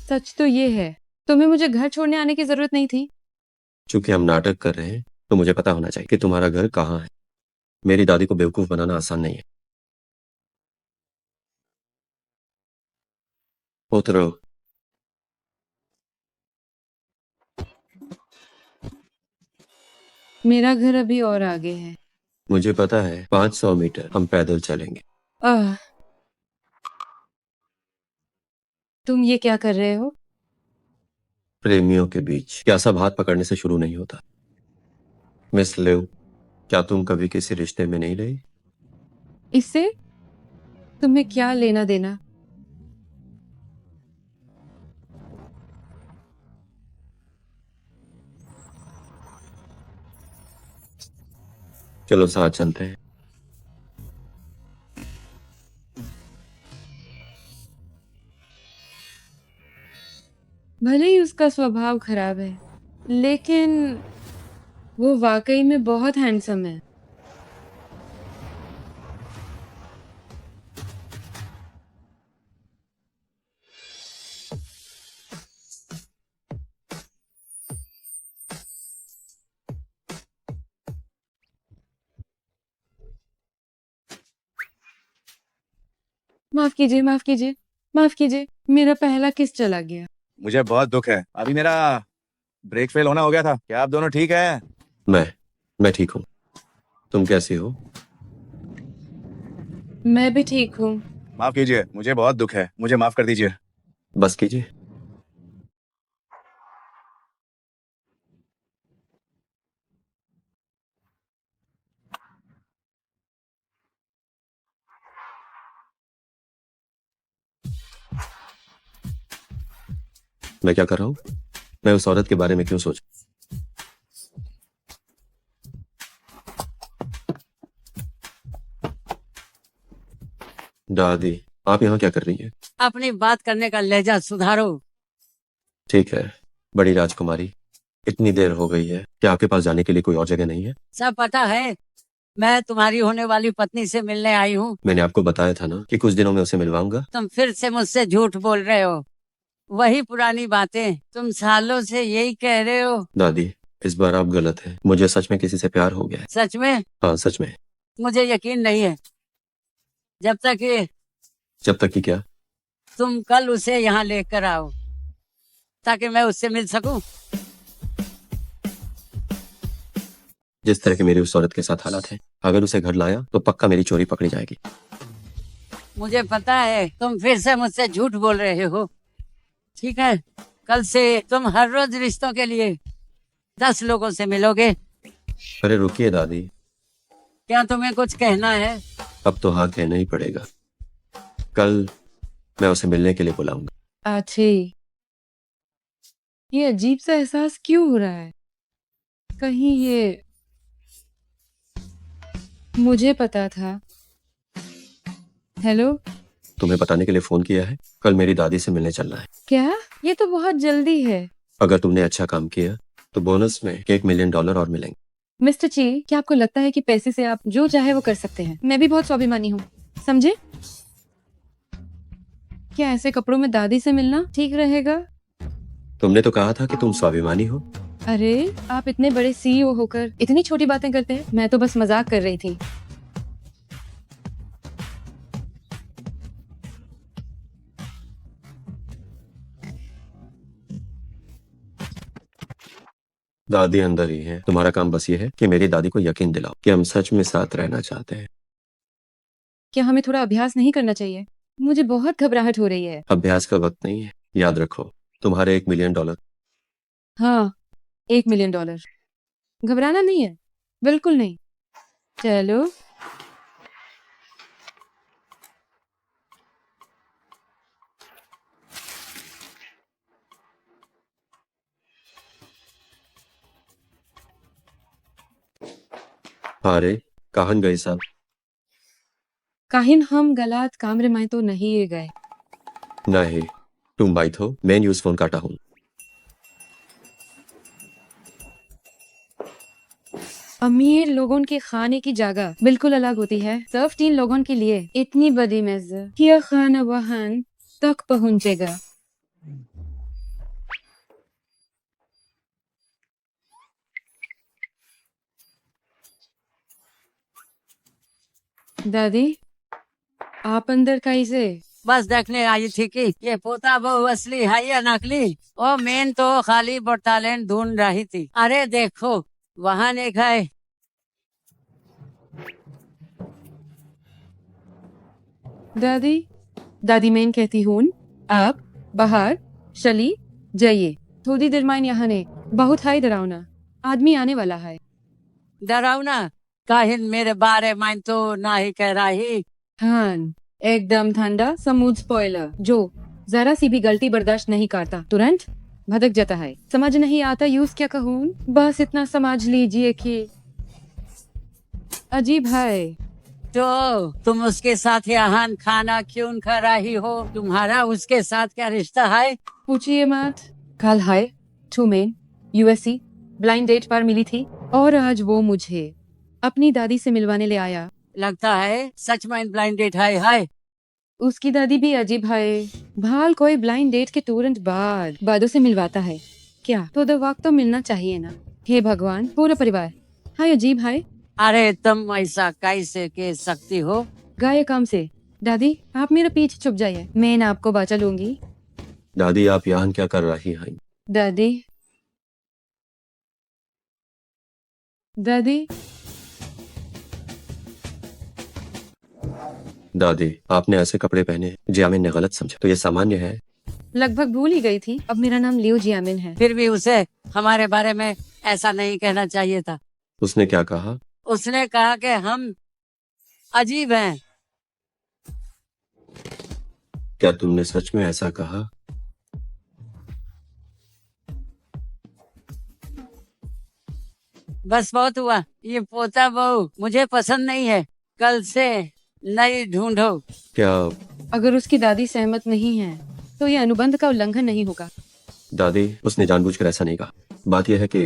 सच तो ये है, तुम्हें मुझे घर छोड़ने आने की जरूरत नहीं थी।
चूंकि हम नाटक कर रहे हैं, तो मुझे पता होना चाहिए कि तुम्हारा घर कहाँ है। मेरी दादी को बेवकूफ बनाना आसान नहीं है। उतरो।
मेरा घर अभी और आगे है।
मुझे पता है 500 मीटर हम पैदल चलेंगे।
आह, तुम ये क्या कर रहे हो?
प्रेमियों के बीच क्या सब हाथ पकड़ने से शुरू नहीं होता? मिस लिव, क्या तुम कभी किसी रिश्ते में नहीं रही?
इससे तुम्हें क्या लेना देना?
चलो साथ चलते हैं।
भले ही उसका स्वभाव खराब है, लेकिन वो वाकई में बहुत हैंडसम है। माफ कीजिए, माफ कीजिए, माफ कीजिए, मेरा पहला किस चला गया।
मुझे बहुत दुख है, अभी मेरा ब्रेक फेल होना हो गया था। क्या आप दोनों ठीक है?
मैं ठीक हूँ। तुम कैसी हो?
मैं भी ठीक हूँ।
माफ कीजिए, मुझे बहुत दुख है, मुझे माफ कर दीजिए।
बस कीजिए। मैं क्या कर रहा हूँ? मैं उस औरत के बारे में क्यों सोच? दादी, आप यहाँ क्या कर रही है?
अपनी बात करने का लहजा सुधारो।
ठीक है, बड़ी राजकुमारी, इतनी देर हो गई है, क्या आपके पास जाने के लिए कोई और जगह नहीं है?
सब पता है, मैं तुम्हारी होने वाली पत्नी से मिलने आई हूँ।
मैंने आपको बताया था ना कि कुछ दिनों में उसे मिलवाऊंगा।
तुम फिर से मुझसे झूठ बोल रहे हो, वही पुरानी बातें। तुम सालों से यही कह रहे हो।
दादी, इस बार आप गलत हैं। मुझे सच में किसी से प्यार हो गया है।
सच में?
हाँ, सच में।
मुझे यकीन नहीं है, जब तक कि
जब तक कि क्या?
तुम कल उसे यहाँ लेकर आओ, ताकि मैं उससे मिल सकूं।
जिस तरह के मेरे उस औरत के साथ हालात हैं, अगर उसे घर लाया तो पक्का मेरी चोरी पकड़ी जाएगी।
मुझे पता है तुम फिर से मुझसे झूठ बोल रहे हो। ठीक है, कल से तुम हर रोज रिश्तों के लिए 10 लोगों से मिलोगे।
अरे रुकिए दादी,
क्या तुम्हें कुछ कहना है?
अब तो हाँ कहना ही पड़ेगा। कल मैं उसे मिलने के लिए बुलाऊंगा।
आछी, ये अजीब सा एहसास क्यों हो रहा है? कहीं ये मुझे पता था। हेलो,
तुम्हें बताने के लिए फोन किया है, कल मेरी दादी से मिलने चलना है।
क्या? ये तो बहुत जल्दी है।
अगर तुमने अच्छा काम किया तो बोनस में $1 मिलियन और मिलेंगे।
मिस्टर ची, क्या आपको लगता है कि पैसे से आप जो चाहे वो कर सकते हैं? मैं भी बहुत स्वाभिमानी हूँ, समझे? क्या ऐसे कपड़ों में दादी से मिलना ठीक रहेगा?
तुमने तो कहा था कि तुम स्वाभिमानी हो।
अरे, आप इतने बड़े सीईओ होकर इतनी छोटी बातें करते हैं। मैं तो बस मजाक कर रही थी।
दादी अंदर ही है। तुम्हारा काम बस ये है कि मेरी दादी को यकीन दिलाओ कि हम सच में साथ रहना चाहते हैं।
क्या हमें थोड़ा अभ्यास नहीं करना चाहिए? मुझे बहुत घबराहट हो रही है।
अभ्यास का वक्त नहीं है, याद रखो। तुम्हारे $1 मिलियन।
हाँ, $1 मिलियन। घबराना नहीं है, बिल्कुल नहीं। चलो।
अरे कहां गए साहब?
काहिन हम गलत कामरे में तो नहीं गए।
नहीं, तुम बाई हो, मैं न्यूज फोन काटा हूँ।
अमीर लोगों के खाने की जगह बिल्कुल अलग होती है। सिर्फ 3 लोगों के लिए इतनी बड़ी मेज, क्या खाना वहां तक पहुंचेगा? दादी, आप अंदर कैसे?
बस देखने आई थी कि ये पोता बहू असली है या नकली। ओ मेन तो खाली टैलेंट ढूंढ रही थी। अरे देखो, वहाँ एक है।
दादी दादी मैं कहती हूँ आप बाहर चली जाइए थोड़ी देर में यहाँ ने बहुत हाई डरावना आदमी आने वाला है।
डरावना काहिन मेरे बारे में तो ना ही कह रही।
हाँ एकदम ठंडा समूद स्पॉइलर जो जरा सी भी गलती बर्दाश्त नहीं करता तुरंत भटक जाता है। समझ नहीं आता यूज क्या कहूँ बस इतना समझ लीजिए कि अजीब है।
तो तुम उसके साथ यहाँ खाना क्यों खा रही हो? तुम्हारा उसके साथ क्या रिश्ता है?
पूछिए मत। कल है टू मेन यूएससी ब्लाइंड डेट पर मिली थी और आज वो मुझे अपनी दादी से मिलवाने ले आया।
लगता है सच में ब्लाइंड डेट है।
उसकी दादी भी अजीब है। भाल कोई ब्लाइंड डेट के तुरंत बाद बादों से मिलवाता है क्या? तो दो वक्त तो मिलना चाहिए ना। हे भगवान पूरा परिवार हाय अजीब है।
अरे तुम ऐसा कैसे कह सकती हो?
गाय काम से दादी आप मेरे पीछे छुप जाइए मैं ना आपको बचा लूंगी।
दादी आप यहाँ क्या कर रही हैं?
दादी दादी
दादी आपने ऐसे कपड़े पहने जियामिन ने गलत समझा तो ये सामान्य है।
लगभग भूल ही गई थी। अब मेरा नाम लियो जियामिन है।
फिर भी उसे हमारे बारे में ऐसा नहीं कहना चाहिए था।
उसने क्या कहा?
उसने कहा कि हम अजीब हैं।
क्या तुमने सच में ऐसा कहा?
बस बहुत हुआ। ये पोता बहू मुझे पसंद नहीं है। कल से नई ढूंढो।
क्या
अगर उसकी दादी सहमत नहीं है तो ये अनुबंध का उल्लंघन नहीं होगा।
दादी उसने जानबूझकर ऐसा नहीं कहा। बात यह है कि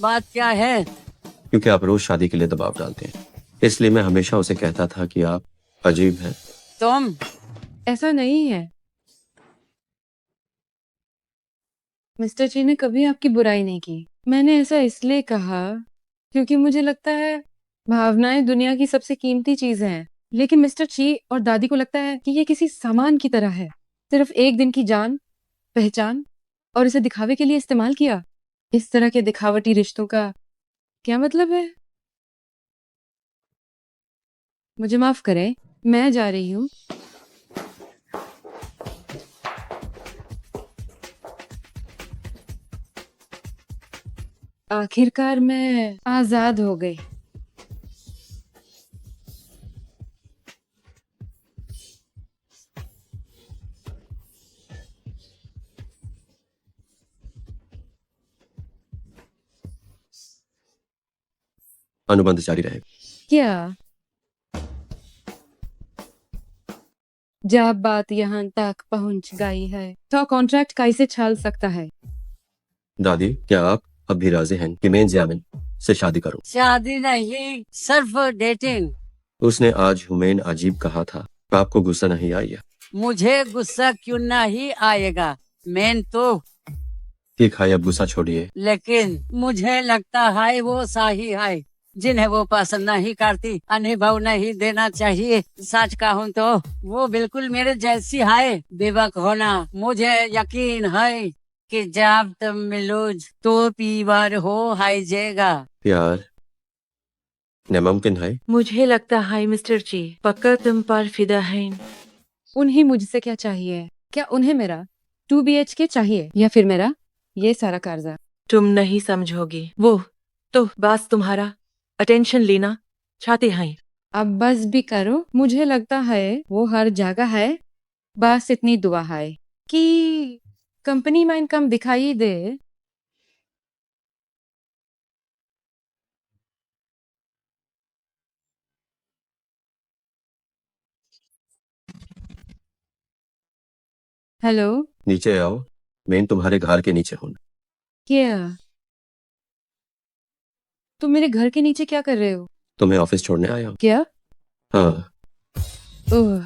बात क्या है?
क्योंकि आप रोज शादी के लिए दबाव डालते हैं इसलिए मैं हमेशा उसे कहता था कि आप अजीब हैं।
तुम
ऐसा नहीं है। मिस्टर ची ने कभी आपकी बुराई नहीं की। मैंने ऐसा इसलिए कहा क्योंकि मुझे लगता है भावनाएं दुनिया की सबसे कीमती चीज हैं। लेकिन मिस्टर ची और दादी को लगता है कि ये किसी सामान की तरह है सिर्फ एक दिन की जान पहचान और इसे दिखावे के लिए इस्तेमाल किया। इस तरह के दिखावटी रिश्तों का क्या मतलब है? मुझे माफ करें मैं जा रही हूँ। आखिरकार मैं आजाद हो गई।
अनुबंध जारी रहेगा।
क्या जब बात यहाँ तक पहुंच गई है तो कॉन्ट्रैक्ट कैसे चल सकता है?
दादी क्या आप अब भी राजी हैं कि मैं जियामिन से शादी करूं?
शादी नहीं सिर्फ डेटिंग।
उसने आज हुमैन अजीब कहा था। आपको गुस्सा नहीं आया?
मुझे गुस्सा क्यों नहीं आएगा? मैं तो
ठीक है अब गुस्सा छोड़िए।
लेकिन मुझे लगता है वो सही है। जिन्हें वो पसंद नहीं करती अनुभव नहीं देना चाहिए। सच कहूँ तो वो बिल्कुल मेरे जैसी है। बेवक होना। मुझे यकीन है कि जब तुम मिलोज तो पीवर हो जाएगा।
प्यार नामुमकिन है।
मुझे लगता है मिस्टर ची पक्का तुम पर फिदा है।
उन्हें मुझसे क्या चाहिए? क्या उन्हें मेरा 2 BHK चाहिए या फिर मेरा ये सारा कर्जा?
तुम नहीं समझोगी। वो तो बस तुम्हारा अटेंशन लेना चाहते हैं।
अब बस भी करो। मुझे लगता है वो हर जगह है। बस इतनी दुआ है कि कंपनी में इनकम दिखाई दे। हेलो
नीचे आओ। मैं तुम्हारे घर के नीचे हूँ।
क्या तुम मेरे घर के नीचे क्या कर रहे हो?
तुम्हें ऑफिस छोड़ने आया हूँ।
क्या?
हाँ
ओह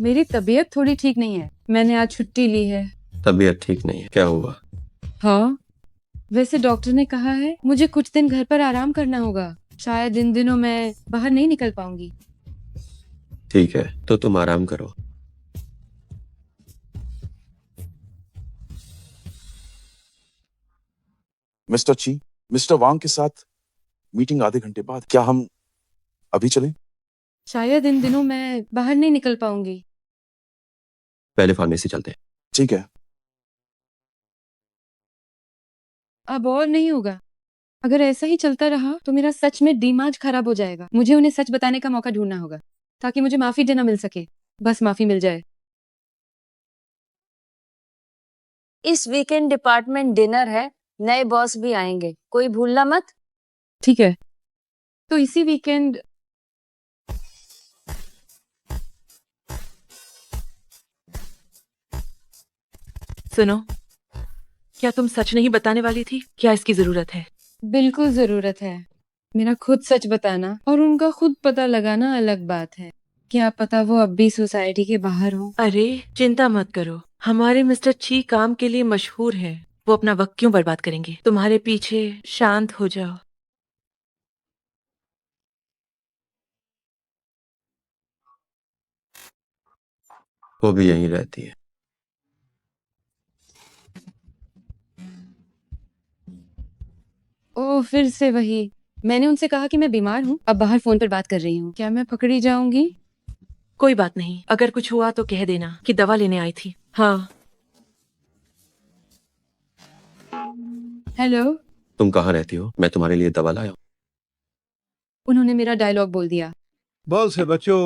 मेरी तबीयत थोड़ी ठीक नहीं है। मैंने आज छुट्टी ली है।
तबीयत ठीक नहीं है? क्या हुआ?
हाँ वैसे डॉक्टर ने कहा है मुझे कुछ दिन घर पर आराम करना होगा। शायद इन दिनों मैं बाहर नहीं निकल पाऊंगी।
ठीक है तो तुम आराम करो।
मिस्टर ची, मिस्टर वांग के साथ मीटिंग आधे घंटे बाद। क्या हम अभी चलें?
शायद इन दिनों मैं बाहर नहीं निकल पाऊंगी।
पहले फार्मेसी चलते हैं।
ठीक है।
अब और नहीं होगा। अगर ऐसा ही चलता रहा तो मेरा सच में दिमाग खराब हो जाएगा। मुझे उन्हें सच बताने का मौका ढूंढना होगा ताकि मुझे माफी देना मिल सके। बस माफी मिल जाए।
इस वीकेंड डिपार्टमेंट डिनर है, नए बॉस भी आएंगे, कोई भूलना मत।
ठीक है, तो इसी वीकेंड
सुनो, क्या तुम सच नहीं बताने वाली थी? क्या इसकी जरूरत है?
बिल्कुल जरूरत है। मेरा खुद सच बताना और उनका खुद पता लगाना अलग बात है। क्या पता वो अब भी सोसाइटी के बाहर हो।
अरे चिंता मत करो, हमारे मिस्टर ची काम के लिए मशहूर है। वो अपना वक्त क्यों बर्बाद करेंगे तुम्हारे पीछे? शांत हो जाओ।
वो भी यहीं रहती है।
ओह, फिर से वही। मैंने उनसे कहा कि मैं बीमार हूँ, अब बाहर फोन पर बात कर रही हूँ। क्या मैं पकड़ी जाऊंगी?
कोई बात नहीं, अगर कुछ हुआ तो कह देना कि दवा लेने आई थी। हाँ।
हेलो।
तुम कहाँ रहती हो? मैं तुम्हारे लिए दवा लाया हूँ।
उन्होंने मेरा डायलॉग बोल दिया।
बॉल से बचो।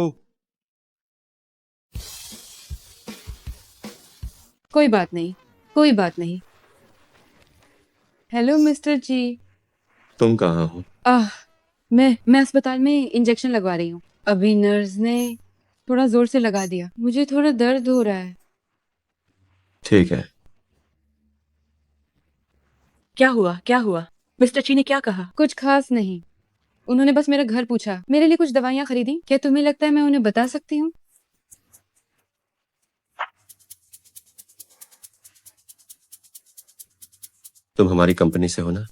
कोई बात नहीं, कोई बात नहीं। हेलो मिस्टर जी।
तुम कहाँ हो?
मैं अस्पताल में इंजेक्शन लगवा रही हूँ। अभी नर्स ने थोड़ा जोर से लगा दिया, मुझे थोड़ा दर्द हो रहा है।
ठीक है।
क्या हुआ? क्या हुआ? मिस्टर ची ने क्या कहा?
कुछ खास नहीं, उन्होंने बस मेरा घर पूछा, मेरे लिए कुछ दवाइयाँ खरीदी। क्या तुम्हें लगता है मैं उन्हें बता सकती हूँ?
तुम हमारी कंपनी से हो ना?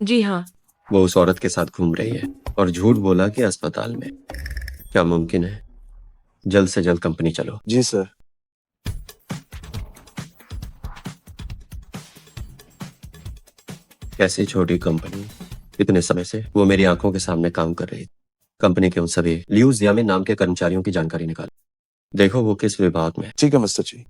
जी हाँ।
वो उस औरत के साथ घूम रही है और झूठ बोला कि अस्पताल में। क्या मुमकिन है? जल्द से जल्द कंपनी चलो।
जी सर।
कैसी छोटी कंपनी, इतने समय से वो मेरी आंखों के सामने काम कर रही थी। कंपनी के उन सभी लियूज यामिन नाम के कर्मचारियों की जानकारी निकालो। देखो वो किस विभाग में है।
ठीक है मिस्टर ची।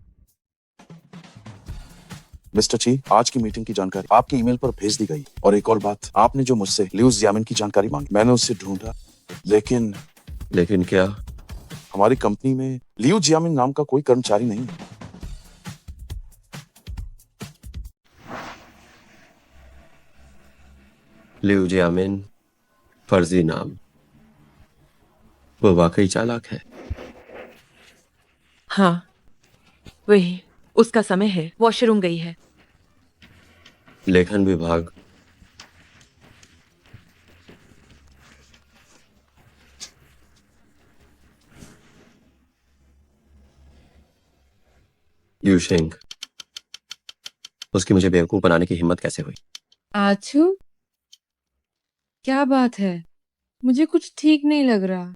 मिस्टर ची, आज की मीटिंग की जानकारी आपके ईमेल पर भेज दी गई। और एक और बात, आपने जो मुझसे लियूज यामिन की जानकारी मांगी, मैंने उससे ढूंढा,
लेकिन क्या?
हमारी कंपनी में लियू जियामिन नाम का कोई कर्मचारी नहीं है।
लियू यामिन फर्जी नाम। वो वाकई चालाक है।
हाँ, वही। उसका समय है, वॉशरूम गई है।
लेखन विभाग। यूशिंग, उसकी मुझे बेवकूफ बनाने की हिम्मत कैसे हुई?
आछू, क्या बात है? मुझे कुछ ठीक नहीं लग रहा।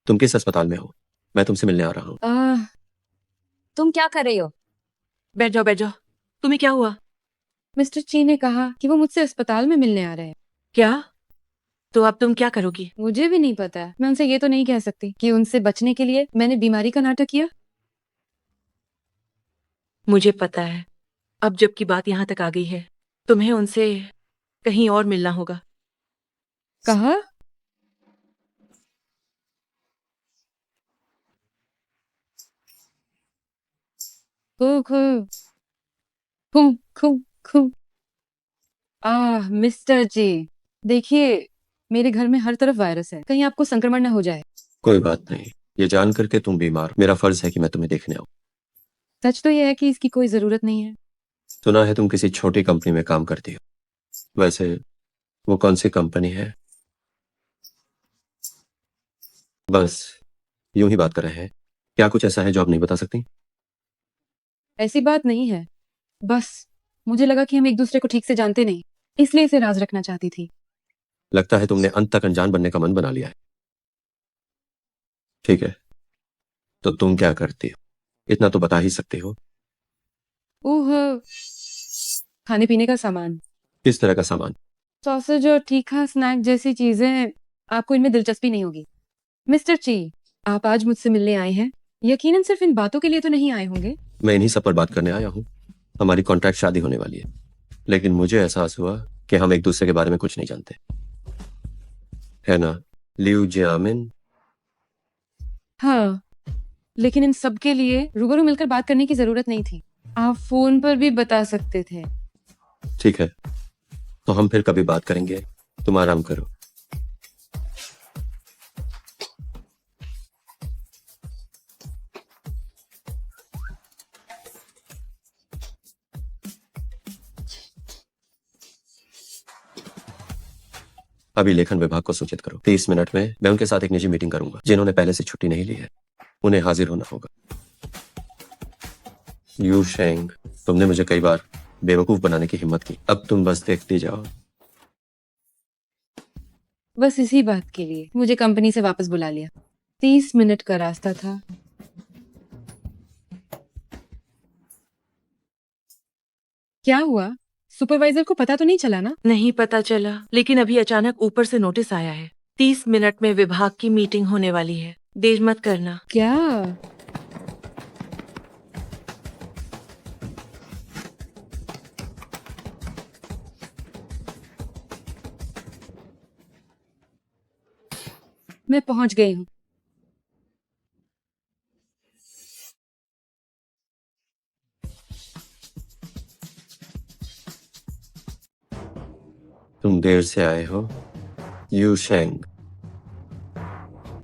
तुम किस अस्पताल में हो? मैं तुमसे मिलने आ रहा हूँ।
तुम क्या कर रही हो?
बैठ जाओ, बैठ जाओ। तुम्हें क्या हुआ?
मिस्टर ची ने कहा कि वो मुझसे अस्पताल में मिलने आ रहे हैं।
क्या? तो अब तुम क्या करोगी?
मुझे भी नहीं पता। मैं उनसे ये तो नहीं कह सकती कि उनसे बचने के लिए मैंने बीमारी का नाटक किया।
मुझे पता है। अब जबकि बात यहाँ तक आ गई है, तुम्हें उनसे कहीं और मिलना होगा।
कहा? खू खू खू खू खू। मिस्टर जी, देखिए, मेरे घर में हर तरफ वायरस है, कहीं आपको संक्रमण न हो जाए।
कोई बात नहीं, ये जान करके तुम बीमार हो, मेरा फर्ज है कि मैं तुम्हें देखने आऊं।
सच तो यह है कि इसकी कोई जरूरत नहीं है।
सुना है तुम किसी छोटी कंपनी में काम करती हो। वैसे वो कौन सी कंपनी है? बस यूं ही बात कर रहे हैं। क्या कुछ ऐसा है जो आप नहीं बता सकती?
ऐसी बात नहीं है, बस मुझे लगा कि हम एक दूसरे को ठीक से जानते नहीं, इसलिए इसे राज रखना चाहती थी।
लगता है तुमने अंत तक अनजान बनने का मन बना लिया है। ठीक है, तो तुम क्या करती हो? इतना तो बता ही सकती हो।
ओह, खाने पीने का सामान।
किस तरह का सामान?
सॉसेज और तीखा स्नैक जैसी चीजें, आपको इनमें दिलचस्पी नहीं होगी। मिस्टर ची, आप आज मुझसे मिलने आए हैं, यकीनन सिर्फ इन बातों के लिए तो नहीं आए होंगे।
मैं इन्हीं सब पर बात करने आया हूँ। हमारी कॉन्ट्रैक्ट शादी होने वाली है, लेकिन मुझे एहसास हुआ कि हम एक दूसरे के बारे में कुछ नहीं जानते, है ना लियू जियामिन?
हाँ, लेकिन इन सब के लिए रूबरू मिलकर बात करने की जरूरत नहीं थी। आप फोन पर भी बता सकते थे।
ठीक है, तो हम फिर कभी बात करेंगे। तुम आराम करो। अभी लेखन विभाग को सूचित करो। 30 मिनट में मैं उनके साथ एक निजी मीटिंग करूंगा। जिन्होंने पहले से छुट्टी नहीं ली है, उन्हें हाजिर होना होगा। यू शेंग, तुमने मुझे कई बार बेवकूफ बनाने की हिम्मत की, अब तुम बस देखती जाओ।
बस इसी बात के लिए मुझे कंपनी से वापस बुला लिया। 30 मिनट का रास्ता था। क्या हुआ? सुपरवाइजर को पता तो नहीं चला ना?
नहीं पता चला, लेकिन अभी अचानक ऊपर से नोटिस आया है। 30 मिनट में विभाग की मीटिंग होने वाली है, देर मत करना।
क्या? मैं पहुंच गई हूँ।
तुम देर से आए हो, यू शेंग।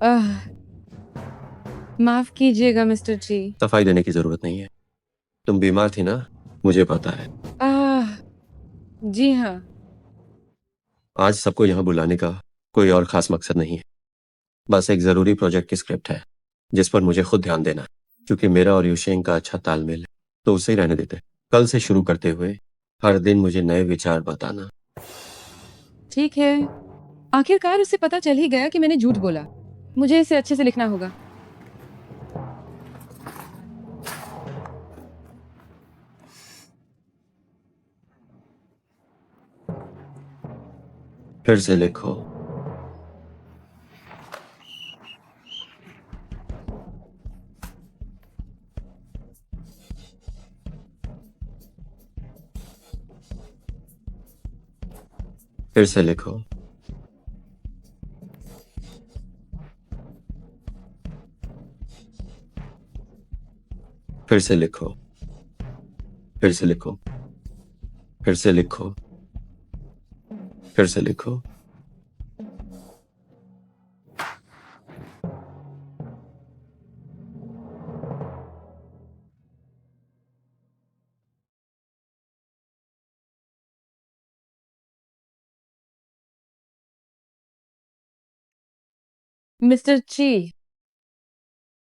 आह, माफ कीजिएगा मिस्टर ची।
सफाई देने की जरूरत नहीं है। तुम बीमार थी ना, मुझे पता है।
आह, जी हाँ।
आज सबको यहाँ बुलाने का कोई और खास मकसद नहीं है। बस एक जरूरी प्रोजेक्ट की स्क्रिप्ट है, जिस पर मुझे खुद ध्यान देना है। क्योंकि मेरा और यूशेंग का अच्छा तालमेल है, तो उसे ही रहने देते। कल से शुरू करते हुए हर दिन मुझे नए विचार बताना।
ठीक है। आखिरकार उसे पता चल ही गया कि मैंने झूठ बोला। मुझे इसे अच्छे से लिखना होगा।
फिर से लिखो। फिर से लिखो। फिर से लिखो। फिर से लिखो। फिर से लिखो। फिर से लिखो।
मिस्टर ची,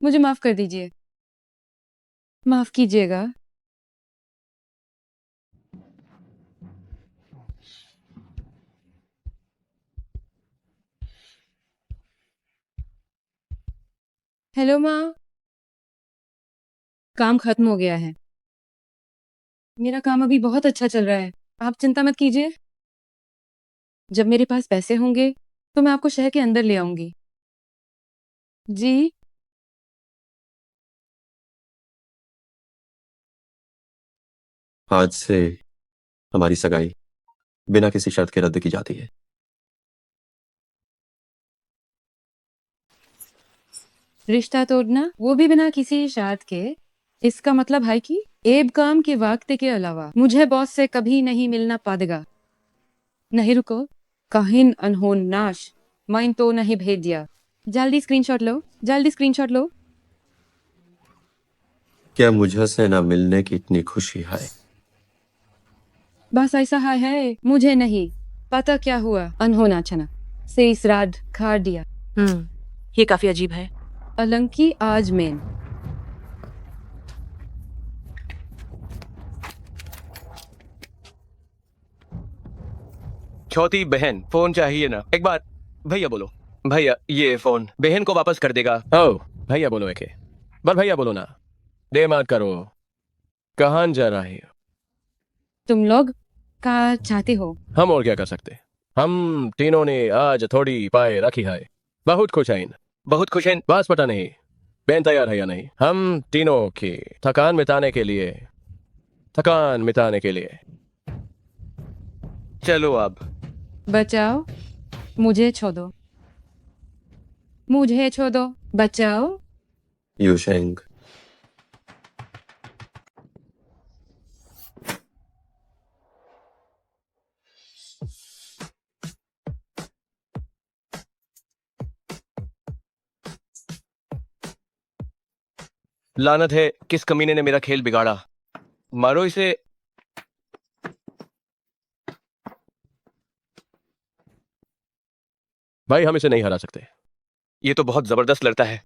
मुझे माफ कर दीजिए। माफ कीजिएगा। हेलो माँ। काम खत्म हो गया है। मेरा काम अभी बहुत अच्छा चल रहा है। आप चिंता मत कीजिए। जब मेरे पास पैसे होंगे तो मैं आपको शहर के अंदर ले आऊंगी। जी।
आज से हमारी सगाई बिना किसी शर्त के रद्द की जाती है।
रिश्ता तोड़ना, वो भी बिना किसी शर्त के। इसका मतलब है कि एब काम के वक्त के अलावा मुझे बॉस से कभी नहीं मिलना पड़ेगा। नहीं रुको, काहिन अनहोन नाश, माइन तो नहीं भेज दिया। जल्दी स्क्रीनशॉट लो, जल्दी स्क्रीनशॉट लो।
क्या मुझसे ना मिलने की इतनी खुशी है?
बस ऐसा है, मुझे नहीं पता क्या हुआ। अनहोना छना से इस रात खार दिया।
ये काफी अजीब है।
अलंकी आज मेन।
छोटी बहन, फोन चाहिए ना? एक बार भैया बोलो। भैया, ये फोन बहन को वापस कर देगा। ओ भैया बोलो एके। बस भैया बोलो ना, दे मत करो। कहाँ जा रहे हो?
तुम लोग का चाहते हो?
हम और क्या कर सकते? हम तीनों ने आज थोड़ी पाए रखी है। बहुत खुश हैं।
बहुत खुश हैं।
बस पता नहीं बेन तैयार है या नहीं। हम तीनों की थकान मिटाने के लिए
चलो अब
बचाओ, मुझे छोड़ो, मुझे छोड़ो, बचाओ।
यूशेंग,
लानत है, किस कमीने ने मेरा खेल बिगाड़ा। मारो इसे।
भाई हम इसे नहीं हरा सकते।
ये तो बहुत जबरदस्त लड़ता है।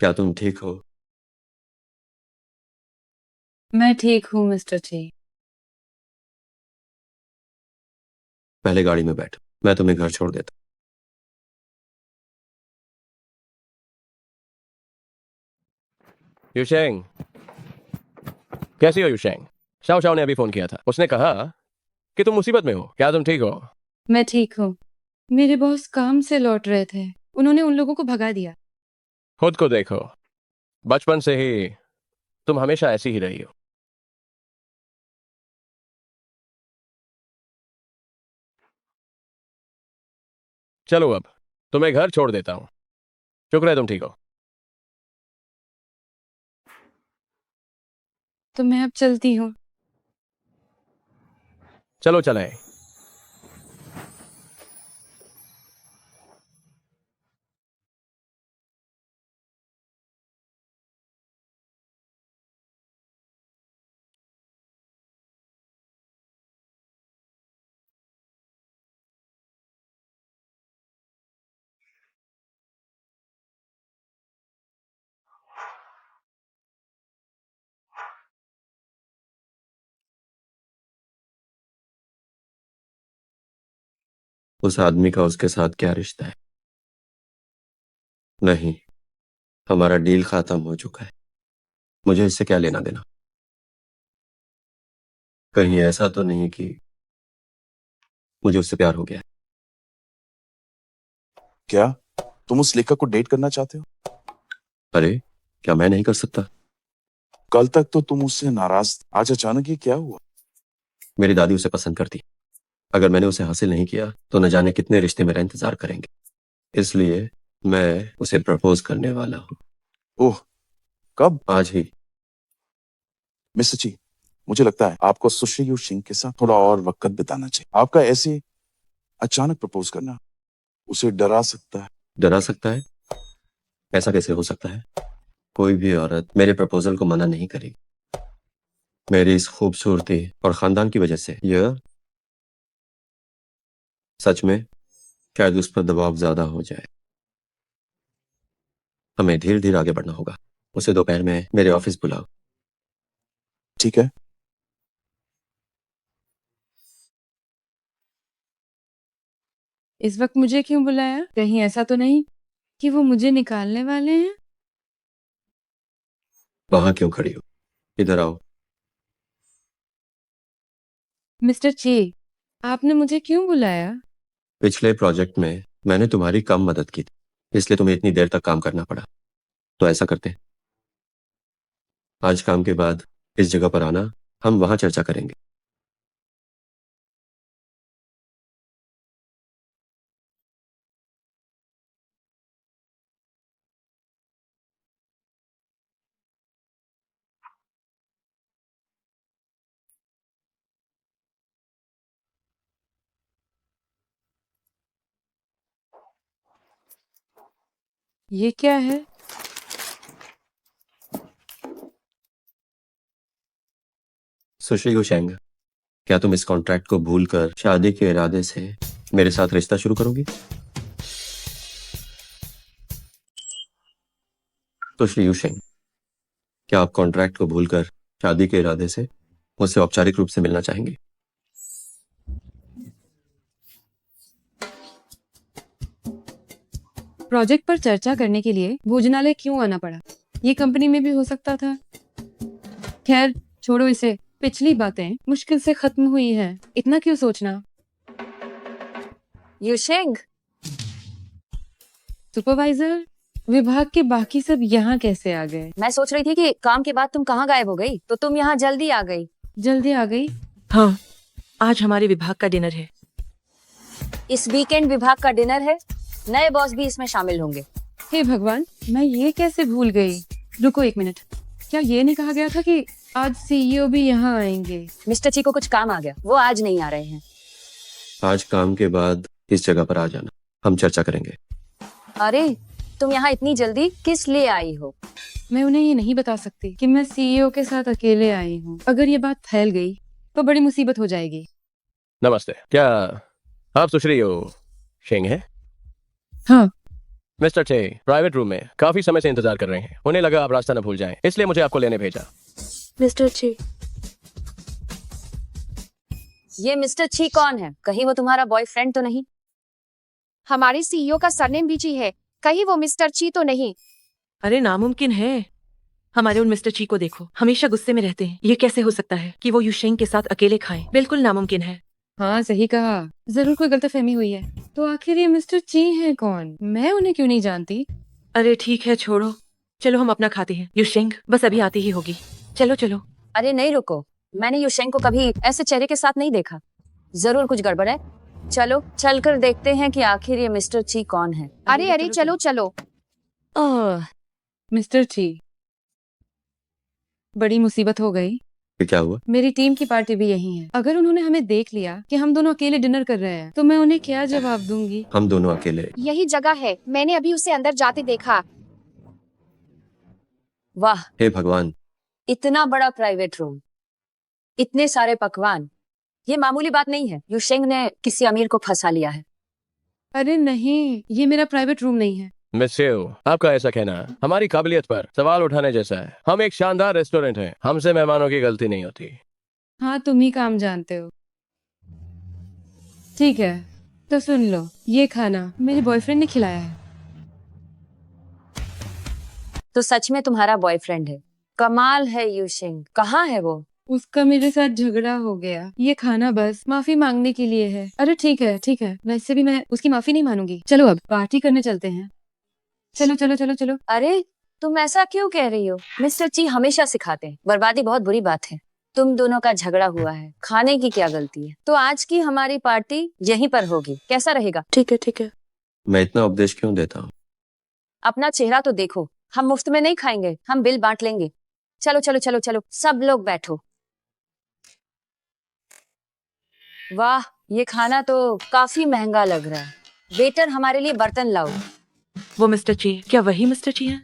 क्या तुम ठीक हो?
मैं ठीक हूँ मिस्टर ची।
पहले गाड़ी में बैठो, मैं तुम्हें घर छोड़ देता।
यूशेंग, कैसी हो यूशेंग? शाओ शाओ ने अभी फोन किया था। उसने कहा कि तुम मुसीबत में हो। क्या तुम ठीक हो?
मैं ठीक हूँ। मेरे बॉस काम से लौट रहे थे, उन्होंने उन लोगों को भगा दिया।
खुद को देखो, बचपन से ही तुम हमेशा ऐसी ही रही हो। चलो अब तुम्हें घर छोड़ देता हूँ। शुक्र है तुम ठीक हो।
तो मैं अब चलती हूँ।
चलो चलें।
उस आदमी का उसके साथ क्या रिश्ता है? नहीं, हमारा डील खत्म हो चुका है। मुझे इससे क्या लेना देना? कहीं ऐसा तो नहीं कि मुझे उससे प्यार हो गया है?
क्या तुम उस लेखक को डेट करना चाहते हो?
अरे, क्या मैं नहीं कर सकता?
कल तक तो तुम उससे नाराज थे। आज अचानक ये क्या हुआ?
मेरी दादी उसे पसंद करती। अगर मैंने उसे हासिल नहीं किया तो न जाने कितने रिश्ते मेरा इंतजार करेंगे। इसलिए मैं उसे प्रपोज करने वाला हूँ।
ओह, कब?
आज ही।
मिस्टर ची, मुझे लगता है आपको सुश्री यू सिंह के साथ थोड़ा और वक्त बिताना चाहिए। आपका ऐसे अचानक प्रपोज करना उसे डरा सकता है।
डरा सकता है? ऐसा कैसे हो सकता है? कोई भी औरत मेरे प्रपोजल को मना नहीं करेगी। मेरी इस खूबसूरती और खानदान की वजह से यह सच में शायद उस पर दबाव ज्यादा हो जाए। हमें धीरे धीरे आगे बढ़ना होगा। उसे दोपहर में मेरे ऑफिस बुलाओ।
ठीक है।
इस वक्त मुझे क्यों बुलाया? कहीं ऐसा तो नहीं कि वो मुझे निकालने वाले हैं?
वहां क्यों खड़ी हो? इधर आओ।
मिस्टर ची, आपने मुझे क्यों बुलाया?
पिछले प्रोजेक्ट में मैंने तुम्हारी कम मदद की थी, इसलिए तुम्हें इतनी देर तक काम करना पड़ा। तो ऐसा करते हैं, आज काम के बाद इस जगह पर आना, हम वहां चर्चा करेंगे।
ये क्या है?
सुश्री गुशेंग, क्या तुम इस कॉन्ट्रैक्ट को भूलकर शादी के इरादे से मेरे साथ रिश्ता शुरू करोगी? सुश्री युशेंग, क्या आप कॉन्ट्रैक्ट को भूलकर शादी के इरादे से मुझसे औपचारिक रूप से मिलना चाहेंगे?
प्रोजेक्ट पर चर्चा करने के लिए भोजनालय क्यों आना पड़ा? ये कंपनी में भी हो सकता था। खैर छोड़ो इसे, पिछली बातें मुश्किल से खत्म हुई है, इतना क्यों सोचना।
युशेंग,
सुपरवाइजर, विभाग के बाकी सब यहाँ कैसे आ गए?
मैं सोच रही थी कि काम के बाद तुम कहाँ गायब हो गई, तो तुम यहाँ जल्दी आ गई।
जल्दी आ गई?
हाँ, आज हमारे विभाग का डिनर है।
इस वीकेंड विभाग का डिनर है, नए बॉस भी इसमें शामिल होंगे।
हे भगवान, मैं ये कैसे भूल गई। रुको एक मिनट, क्या ये नहीं कहा गया था कि आज सीईओ भी यहाँ आएंगे?
मिस्टर ची को कुछ काम आ गया, वो आज नहीं आ रहे हैं।
आज काम के बाद इस जगह पर आ जाना, हम चर्चा करेंगे।
अरे तुम यहाँ इतनी जल्दी किस लिए आई हो?
मैं उन्हें ये नहीं बता सकती कि मैं सीईओ के साथ अकेले आई हूँ। अगर ये बात फैल गई तो बड़ी मुसीबत हो जाएगी।
नमस्ते, क्या आप सुश्री शेंग हैं?
हाँ।
मिस्टर चे प्राइवेट रूम में काफी समय से इंतजार कर रहे हैं। उन्हें लगा आप रास्ता न भूल जाएं, इसलिए मुझे आपको लेने भेजा।
मिस्टर ची,
ये मिस्टर ची कौन है? कहीं वो तुम्हारा बॉयफ्रेंड तो नहीं?
हमारे सीईओ का सरनेम भी ची है, कहीं वो मिस्टर ची तो नहीं?
अरे नामुमकिन है। हमारे उन मिस्टर ची को देखो, हमेशा गुस्से में रहते हैं। ये कैसे हो सकता है कि वो युशेंग के साथ अकेले खाएं? बिल्कुल नामुमकिन है।
हाँ सही कहा, जरूर कोई गलतफहमी हुई है। तो आखिर ये मिस्टर ची हैं कौन? मैं उन्हें क्यों नहीं जानती?
अरे ठीक है, छोड़ो, चलो हम अपना खाते हैं। युशेंग बस अभी आती ही होगी। चलो चलो।
अरे नहीं रुको, मैंने युशेंग को कभी ऐसे चेहरे के साथ नहीं देखा। जरूर कुछ गड़बड़ है। चलो चलकर देखते हैं कि आखिर ये मिस्टर ची कौन है।
अरे अरे चलो चलो।
ओह,
मिस्टर ची, बड़ी मुसीबत हो गई।
फिर क्या हुआ?
मेरी टीम की पार्टी भी यही है। अगर उन्होंने हमें देख लिया कि हम दोनों अकेले डिनर कर रहे हैं तो मैं उन्हें क्या जवाब दूंगी?
हम दोनों अकेले।
यही जगह है, मैंने अभी उसे अंदर जाते देखा।
वाह,
हे भगवान,
इतना बड़ा प्राइवेट रूम, इतने सारे पकवान, ये मामूली बात नहीं है। युशेंग ने किसी अमीर को फंसा लिया है।
अरे नहीं, ये मेरा प्राइवेट रूम नहीं है।
मिस्सेओ, आपका ऐसा कहना हमारी काबिलियत पर सवाल उठाने जैसा है। हम एक शानदार रेस्टोरेंट हैं, हमसे मेहमानों की गलती नहीं होती।
हाँ तुम ही काम जानते हो। ठीक है, तो सुन लो, ये खाना मेरे बॉयफ्रेंड ने खिलाया है।
तो सच में तुम्हारा बॉयफ्रेंड है? कमाल है युशेंग, कहाँ है वो?
उसका मेरे साथ झगड़ा हो गया। ये खाना बस माफी मांगने के लिए है। अरे ठीक है ठीक है, वैसे भी मैं उसकी माफी नहीं मानूंगी। चलो अब पार्टी करने चलते हैं। चलो चलो चलो चलो।
अरे तुम ऐसा क्यों कह रही हो? मिस्टर ची हमेशा सिखाते हैं बर्बादी बहुत बुरी बात है। तुम दोनों का झगड़ा हुआ है, खाने की क्या गलती है? तो आज की हमारी पार्टी यहीं पर होगी, कैसा रहेगा?
ठीक है ठीक है।
मैं इतना उपदेश क्यों देता हूँ?
अपना चेहरा तो देखो, हम मुफ्त में नहीं खाएंगे, हम बिल बांट लेंगे। चलो चलो चलो चलो, सब लोग बैठो। वाह, ये खाना तो काफी महंगा लग रहा है। वेटर हमारे लिए बर्तन लाओ।
वो मिस्टर ची, क्या वही मिस्टर ची है?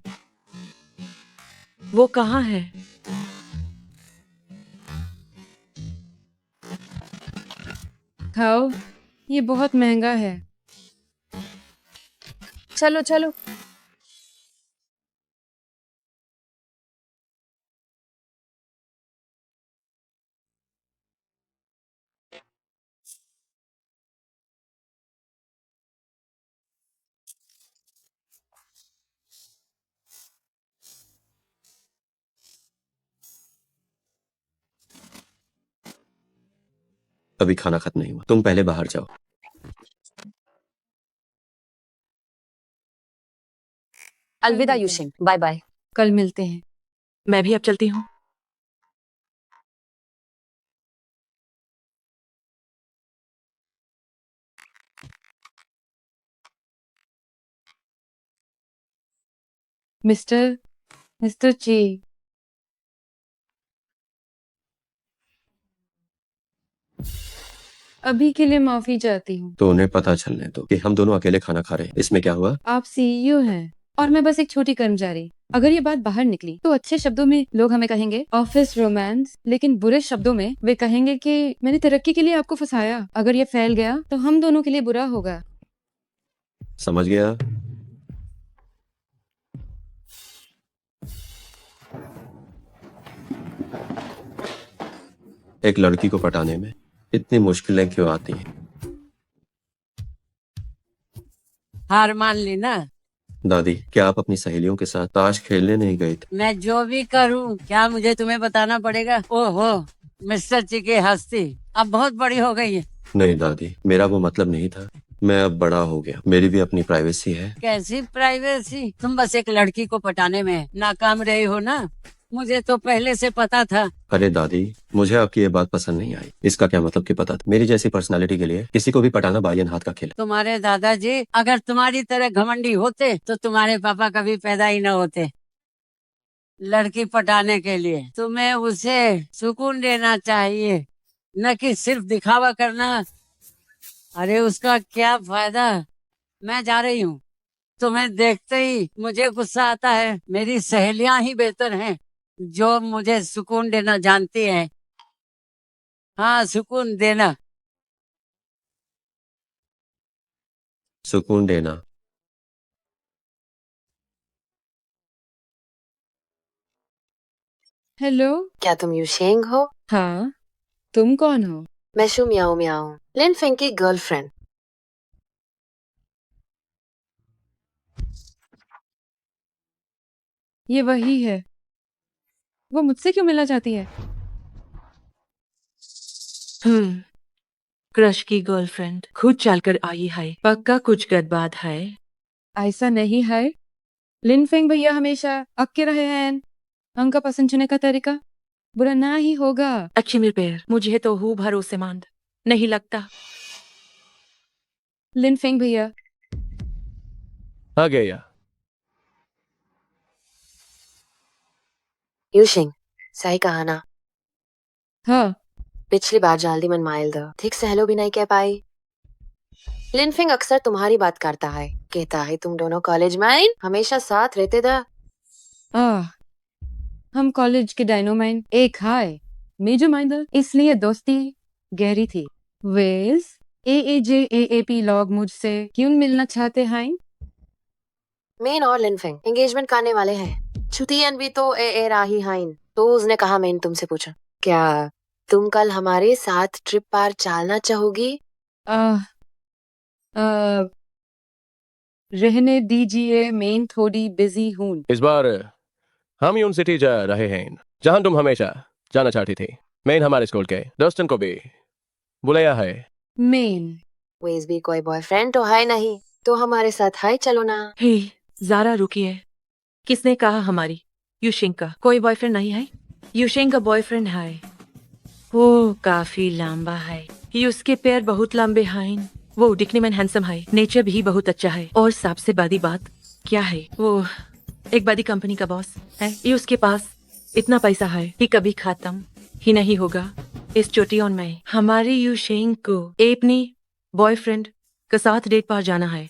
वो कहाँ है?
खाओ, ये बहुत महंगा है।
चलो चलो।
अभी खाना खत्म नहीं हुआ, तुम पहले बाहर जाओ।
अलविदा युशेंग, बाय बाय।
कल मिलते हैं।
मैं भी अब चलती हूँ।
मिस्टर मिस्टर ची, अभी के लिए माफी चाहती हूँ।
तो उन्हें पता चलने दो कि हम दोनों अकेले खाना खा रहे हैं। इसमें क्या हुआ?
आप सीईओ हैं और मैं बस एक छोटी कर्मचारी। अगर ये बात बाहर निकली तो अच्छे शब्दों में लोग हमें कहेंगे ऑफिस रोमांस, लेकिन बुरे शब्दों में वे कहेंगे कि मैंने तरक्की के लिए आपको फंसाया। अगर ये फैल गया तो हम दोनों के लिए बुरा होगा।
समझ गया? एक लड़की को पटाने में इतनी मुश्किलें क्यों आती हैं?
हार मान ली ना?
दादी, क्या आप अपनी सहेलियों के साथ ताश खेलने नहीं गए थे?
मैं जो भी करूं क्या मुझे तुम्हें बताना पड़ेगा? ओहो, मिस्टर ची की हस्ती अब बहुत बड़ी हो गई है।
नहीं दादी, मेरा वो मतलब नहीं था। मैं अब बड़ा हो गया, मेरी भी अपनी प्राइवेसी है।
कैसी प्राइवेसी? तुम बस एक लड़की को पटाने में नाकाम रहे हो ना। मुझे तो पहले से पता था।
अरे दादी, मुझे आपकी ये बात पसंद नहीं आई। इसका क्या मतलब कि पता था? मेरी जैसी पर्सनालिटी के लिए किसी को भी पटाना बालियन हाथ का खेल है।
तुम्हारे दादाजी अगर तुम्हारी तरह घमंडी होते तो तुम्हारे पापा कभी पैदा ही न होते। लड़की पटाने के लिए तुम्हें उसे सुकून देना चाहिए, न कि सिर्फ दिखावा करना। अरे उसका क्या फायदा? मैं जा रही हूँ। तुम्हें देखते ही मुझे गुस्सा आता है। मेरी सहेलियां ही बेहतर हैं जो मुझे सुकून देना जानती हैं। हाँ, सुकून देना।
सुकून देना।
हेलो।
क्या तुम यूशेंग हो?
हाँ, तुम कौन हो?
मैं शू मियाओ मियाओ, लिन फेंग की गर्लफ्रेंड।
ये वही है। वो मुझसे क्यों मिलना चाहती है?
क्रश की गर्लफ्रेंड खुद चलकर आई है। पक्का कुछ गड़बड़ है।
ऐसा नहीं है। लिन फेंग भैया हमेशा अक्के रहे हैं। उनका पसंद चुने का तरीका बुरा ना ही होगा।
अच्छी मेरे पैर, मुझे तो हूँ भरोसेमंद नहीं लगता।
लिन फेंग भैया,
आ गया।
यूशिंग, सही कहा ना?
हाँ।
पिछली बार जल्दी मन माइल दो, ठीक से हेलो भी नहीं कह पाई। लिन फेंग अक्सर तुम्हारी बात करता है, कहता है तुम दोनों कॉलेज में आइन हमेशा साथ रहते थे।
हम कॉलेज के डायनोमाइन एक हाय मेजर माइंडर, इसलिए दोस्ती गहरी थी। वेल्स AAJAAP लॉग मुझसे क्यों मिलना चाहते हैं?
मेन और लिन फेंग एंगेजमेंट करने वाले हैं। छुतियन भी तो ए राही हाइन, तो उसने कहा मैंने तुमसे पूछा क्या तुम कल हमारे साथ ट्रिप पर चलना चाहोगी?
आ, आ, रहने दीजिए, मैं थोड़ी बिजी हूँ।
इस बार हम यून सिटी जा रहे हैं जहां तुम हमेशा जाना चाहती थी। मैं हमारे स्कूल के दोस्तों को भी बुलाया है।
मेन
वेज भी कोई बॉयफ्रेंड तो है नहीं, तो हमारे साथ है चलो ना।
हे ज़ारा रुकिए। किसने कहा हमारी? यूशिंग का कोई बॉयफ्रेंड नहीं है। यूशिंग का बॉयफ्रेंड है। वो काफी लंबा है। ये उसके पैर बहुत लंबे हैं। वो दिखने में हैंडसम है, नेचर भी बहुत अच्छा है। और सबसे बड़ी बात क्या है, वो एक बड़ी कंपनी का बॉस है। ये उसके पास इतना पैसा है कि कभी खत्म ही नहीं होगा। इस चोटियों में हमारी यूशिंग को अपनी बॉयफ्रेंड के साथ डेट पर जाना है,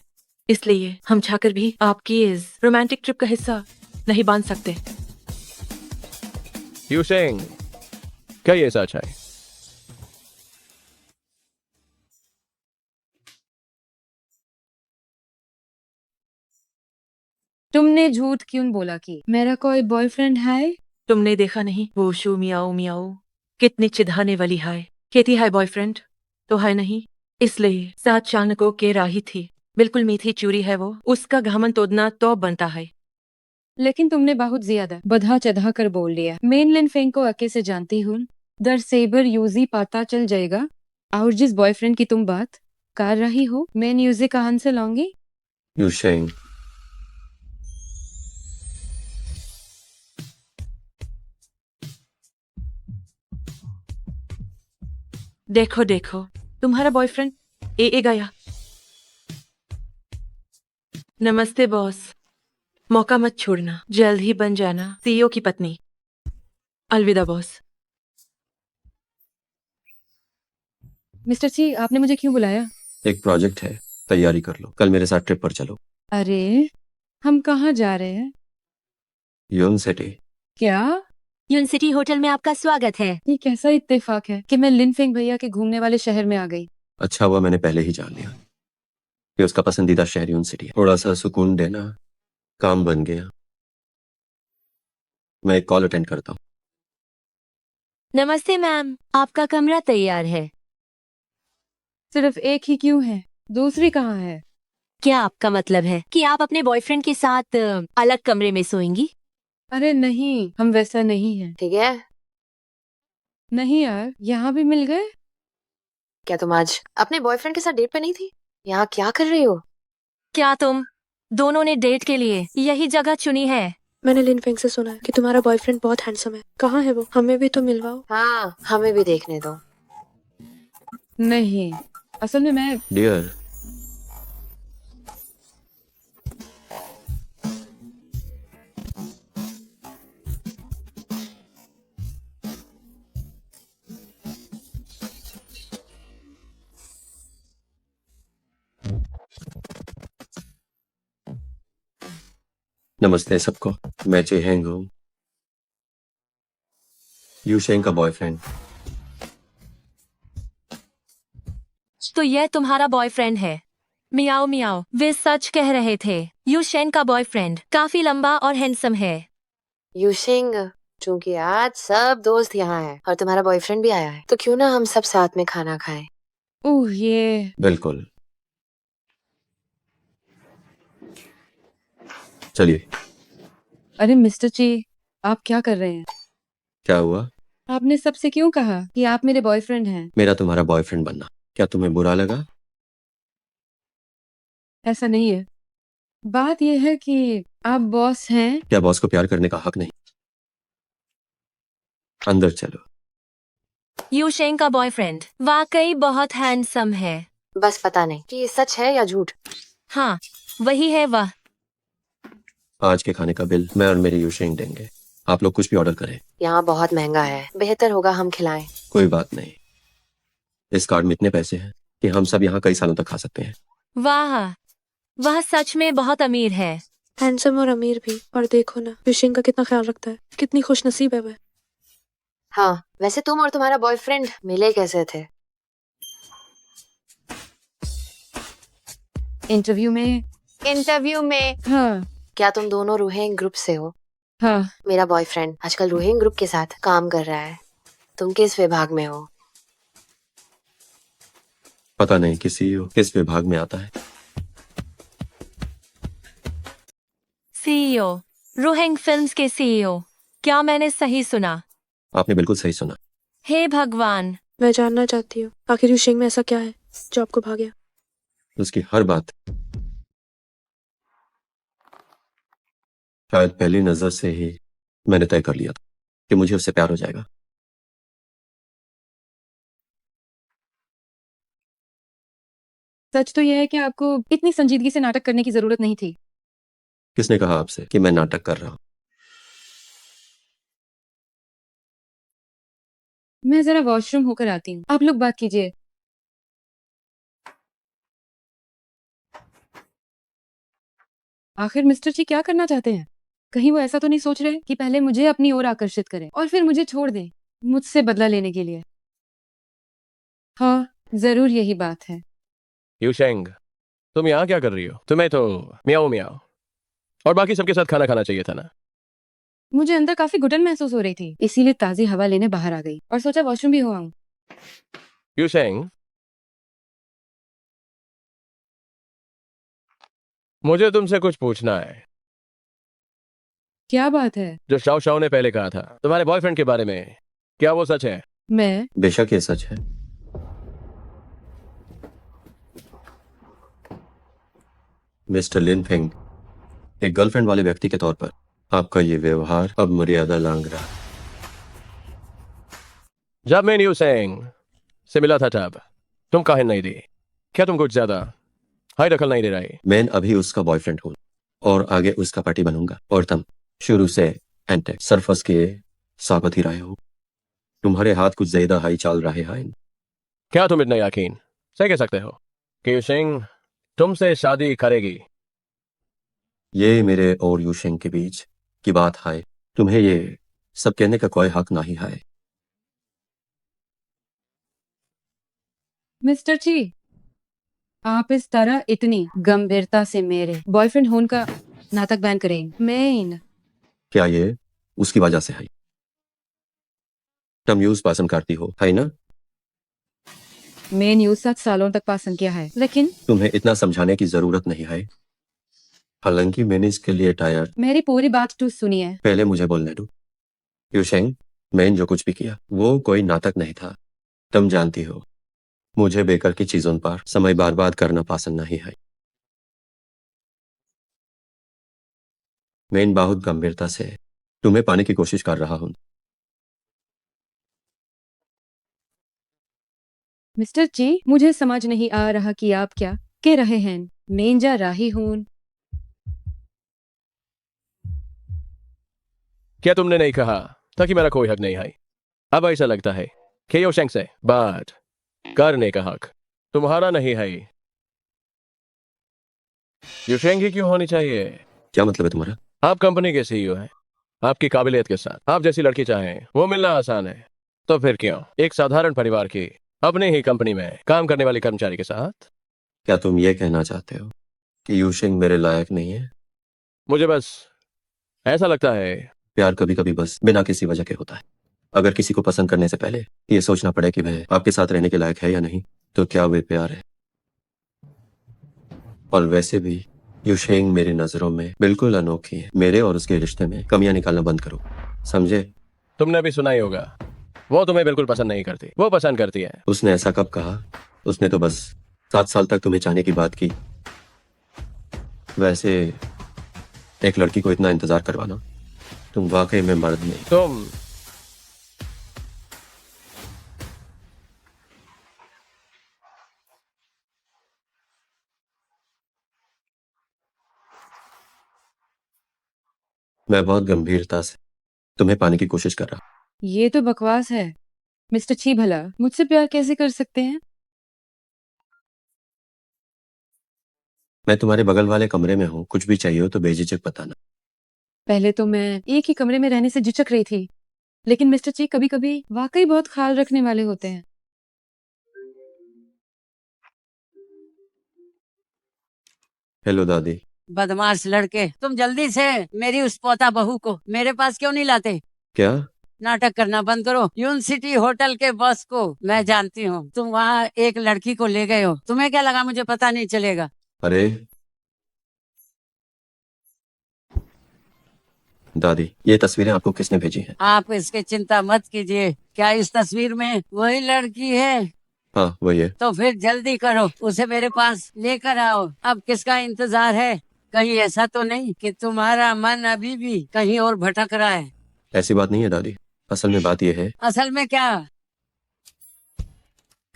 इसलिए हम चाहकर भी आपकी इस रोमांटिक ट्रिप का हिस्सा नहीं बन सकते।
यूशेंग, क्या ये सच है?
तुमने झूठ क्यों बोला कि मेरा कोई बॉयफ्रेंड है?
तुमने देखा नहीं वो शू मियाओ मियाओ कितनी चिढ़ाने वाली है। कहती है बॉयफ्रेंड तो है नहीं, इसलिए साथ चांद को के राही थी। बिल्कुल मीठी चूरी है वो। उसका घमन तोड़ना तो बनता है।
लेकिन तुमने बहुत ज्यादा बधा चढ़ा कर बोल लिया। मेन लिन फेंग को अके से जानती हूँ। दर सेबर यूजी पता चल जाएगा। और जिस बॉयफ्रेंड की तुम बात कर रही हो, मैं यूजी कहां से लाऊंगी?
यूशेंग,
देखो देखो, तुम्हारा बॉयफ्रेंड ए गया। नमस्ते बॉस, मौका मत छोड़ना, जल्द ही बन जाना सीईओ की पत्नी। अलविदा बॉस।
मिस्टर ची, आपने मुझे क्यों बुलाया?
एक प्रोजेक्ट है, तैयारी कर लो। कल मेरे साथ ट्रिप पर चलो।
अरे, हम कहाँ जा रहे हैं?
यून सिटी।
क्या?
यून सिटी होटल में आपका स्वागत है।
ये कैसा इत्तेफाक है कि मैं लिन फेंग भैया के घूमने वाले शहर में आ गई।
अच्छा हुआ मैंने पहले ही जान लिया कि उसका पसंदीदा शहर यून सिटी है। थोड़ा सा सुकून देना, काम बन गया। मैं एक कॉल अटेंड करता हूँ।
नमस्ते मैम, आपका कमरा तैयार है।
सिर्फ एक ही क्यों है? दूसरी कहाँ है?
क्या आपका मतलब है कि आप अपने बॉयफ्रेंड के साथ अलग कमरे में सोएंगी?
अरे नहीं, हम वैसा नहीं है।
ठीक है?
नहीं यार, यहाँ भी मिल गए।
क्या तुम आज अपने बॉयफ्रेंड के साथ डेट पे नहीं थी? यहाँ क्या कर रही हो?
क्या तुम दोनों ने डेट के लिए यही जगह चुनी है?
मैंने लिन फेंग से सुना है कि तुम्हारा बॉयफ्रेंड बहुत हैंडसम है। कहाँ है वो? हमें भी तो मिलवाओ।
हाँ, हमें भी देखने दो।
नहीं, असल में मैं
डियर, नमस्ते सबको। मैं चेहेंग हूँ, यूशेंग का बॉयफ्रेंड।
तो यह तुम्हारा बॉयफ्रेंड है? मियाओ मियाओ, वे सच कह रहे थे। यूशेन का बॉयफ्रेंड काफी लंबा और हैंडसम है।
यूशिंग, चूंकि आज सब दोस्त यहाँ है और तुम्हारा बॉयफ्रेंड भी आया है, तो क्यों ना हम सब साथ में खाना खाएं?
ओह ये
बिल्कुल, चलिए।
अरे मिस्टर ची, आप क्या कर रहे हैं?
क्या हुआ?
आपने सबसे क्यों कहा कि आप मेरे बॉयफ्रेंड हैं?
मेरा तुम्हारा बॉयफ्रेंड बनना क्या तुम्हें बुरा लगा?
ऐसा नहीं है। बात यह है कि आप बॉस हैं।
क्या बॉस को प्यार करने का हक नहीं? अंदर चलो।
यूशेन का बॉयफ्रेंड वाकई बहुत हैंडसम है।
बस पता नहीं कि ये सच है या झूठ।
हाँ, वही है वह।
आज के खाने का बिल मैं और मेरी यूशेंग देंगे। आप लोग कुछ भी ऑर्डर करें।
यहाँ बहुत महंगा है, बेहतर होगा हम खिलाएं।
कोई बात नहीं, इस कार्ड में इतने पैसे हैं कि हम सब यहाँ कई सालों तक खा सकते हैं।
वाह, वह सच में बहुत अमीर है।
हैंडसम और अमीर भी। और देखो ना, यूशिंग का कितना ख्याल रखता है। कितनी खुशनसीब है वह।
हाँ, वैसे तुम और तुम्हारा बॉयफ्रेंड मिले कैसे थे?
इंटरव्यू में। हाँ
क्या तुम दोनों रूहेंग ग्रुप से हो?
हाँ।
मेरा बॉयफ्रेंड आजकल रूहेंग ग्रुप के साथ काम कर रहा है। तुम किस विभाग में हो?
पता नहीं किस विभाग में आता है।
सीईओ, रोहिंग फिल्म्स के सीईओ। क्या मैंने सही सुना?
आपने बिल्कुल सही सुना।
हे भगवान,
मैं जानना चाहती हूँ आखिर यूशिंग में ऐसा क्या है जो आपको भा गया।
उसकी हर बात शायद पहली नजर से ही मैंने तय कर लिया था कि मुझे उससे प्यार हो जाएगा।
सच तो यह है कि आपको इतनी संजीदगी से नाटक करने की जरूरत नहीं थी।
किसने कहा आपसे कि मैं नाटक कर रहा हूँ?
मैं जरा वॉशरूम होकर आती हूँ, आप लोग बात कीजिए। आखिर मिस्टर जी क्या करना चाहते हैं? कहीं वो ऐसा तो नहीं सोच रहे कि पहले मुझे अपनी ओर आकर्षित करें और फिर मुझे छोड़ दें मुझसे बदला लेने के लिए? हाँ, जरूर यही बात है।
यूशेंग, तुम यहाँ क्या कर रही हो? तुम्हें तो मियाओ मियाओ और बाकी सबके साथ खाना खाना चाहिए था ना।
मुझे अंदर काफी घुटन महसूस हो रही थी, इसीलिए ताजी हवा लेने बाहर आ गई और सोचा वॉशरूम भी हो आऊं।
यूशेंग, मुझे तुमसे कुछ पूछना है।
क्या बात है?
जो शाओ शाओ ने पहले कहा था तुम्हारे बॉयफ्रेंड के बारे में, क्या वो सच है?
मैं
बेशक ये सच है। मिस्टर लिन फेंग, एक गर्लफ्रेंड वाले व्यक्ति के तौर पर आपका ये व्यवहार अब मर्यादा लांघ रहा है।
जब मैं यूशेंग से मिला था तब तुम काहे नहीं दी? क्या तुम कुछ ज्यादा हाई दखल नहीं दे रही?
मैं अभी उसका बॉयफ्रेंड हूँ और आगे उसका पति बनूंगा और तुम शुरू से एंटेक सरफस के साबत ही रहे हो। तुम्हारे हाथ कुछ ज्यादा हाई चाल रहे हैं।
क्या तुम इतना यकीन सही कह सकते हो कि यूशेंग तुमसे शादी करेगी?
ये मेरे और यूशेंग के बीच की बात है। तुम्हें ये सब कहने का कोई हक नहीं है।
मिस्टर जी, आप इस तरह इतनी गंभीरता से मेरे बॉयफ्रेंड होने का नाटक बैन करेंगे? मैं
क्या ये उसकी वजह से है? तुम यूज पसंद करती हो, है ना?
मैं न्यूज 7 सालों तक पसंद किया है, लेकिन
तुम्हें इतना समझाने की जरूरत नहीं है। हालांकि मैंने इसके लिए टायर।
मेरी पूरी बात तो सुनिए।
पहले मुझे बोलने दो। यूशेंग, मैंने जो कुछ भी किया वो कोई नाटक नहीं था। तुम जानती हो मुझे बेकार की चीजों पर समय बर्बाद करना पसंद नहीं है। मैं बहुत गंभीरता से तुम्हें पाने की कोशिश कर रहा हूं।
मिस्टर जी, मुझे समझ नहीं आ रहा कि आप क्या कह रहे हैं। मैं जा रही हूँ।
क्या तुमने नहीं कहा ताकि मेरा कोई हक नहीं है? अब ऐसा लगता है कि यूशेंग से बात करने का हक तुम्हारा नहीं है। यूशेंग ही क्यों होनी चाहिए?
क्या मतलब है तुम्हारा?
आप कंपनी के सीईओ हैं। आपकी काबिलियत के साथ आप जैसी लड़की चाहें वो मिलना आसान है। तो फिर क्यों एक साधारण परिवार की अपनी ही कंपनी में काम करने वाली कर्मचारी के साथ?
क्या तुम ये कहना चाहते हो कि यूशेंग मेरे लायक नहीं है?
मुझे बस ऐसा लगता है।
प्यार कभी कभी बस बिना किसी वजह के होता है। अगर किसी को पसंद करने से पहले ये सोचना पड़े कि वह आपके साथ रहने के लायक है या नहीं, तो क्या वे प्यार है? और वैसे भी यूशेंग मेरी नजरों में बिल्कुल अनोखी है। मेरे और उसके रिश्ते में कमियां निकालना बंद करो, समझे?
तुमने भी सुना ही होगा वो तुम्हें बिल्कुल पसंद नहीं करती, वो पसंद करती है।
उसने ऐसा कब कहा? उसने तो बस 7 साल तक तुम्हें चाहने की बात की। वैसे एक लड़की को इतना इंतजार करवाना, तुम वाकई में मर्द नहीं।
तुम
मैं बहुत गंभीरता से तुम्हें पाने की कोशिश कर रहा।
ये तो बकवास है। मिस्टर ची भला मुझसे प्यार कैसे कर सकते हैं?
मैं तुम्हारे बगल वाले कमरे में हूँ, कुछ भी चाहिए हो तो बेझिझक बताना।
पहले तो मैं एक ही कमरे में रहने से झिझक रही थी, लेकिन मिस्टर ची कभी कभी वाकई बहुत ख्याल रखने वाले होते हैं।
हेलो दादी।
बदमाश लड़के, तुम जल्दी से मेरी उस पोता बहू को मेरे पास क्यों नहीं लाते?
क्या?
नाटक करना बंद करो। यूनिवर्सिटी होटल के बॉस को मैं जानती हूँ। तुम वहाँ एक लड़की को ले गए हो। तुम्हें क्या लगा मुझे पता नहीं चलेगा?
अरे दादी, ये तस्वीरें आपको किसने भेजी हैं?
आप इसकी चिंता मत कीजिए। क्या इस तस्वीर में वही लड़की है?
हाँ वही है।
तो फिर जल्दी करो, उसे मेरे पास लेकर आओ। अब किसका इंतजार है? कहीं ऐसा तो नहीं कि तुम्हारा मन अभी भी कहीं और भटक रहा है?
ऐसी बात नहीं है दादी, असल में बात यह है।
असल में क्या?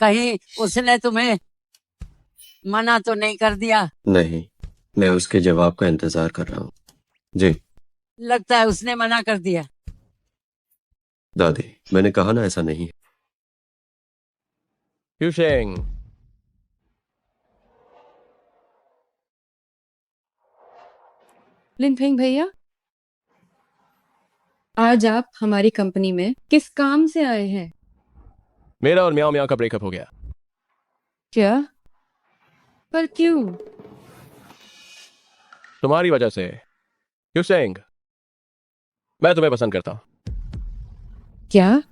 कहीं उसने तुम्हें मना तो नहीं कर दिया?
नहीं, मैं उसके जवाब का इंतजार कर रहा हूँ। जी
लगता है उसने मना कर दिया।
दादी, मैंने कहा ना ऐसा नहीं है।
यूशेंग,
लिनफेंग भैया, आज आप हमारी कंपनी में किस काम से आए हैं?
मेरा और म्याओ म्याओ का ब्रेकअप हो गया।
क्या? पर क्यों?
तुम्हारी वजह से। यूशेंग, मैं तुम्हें पसंद करता हूँ।
क्या?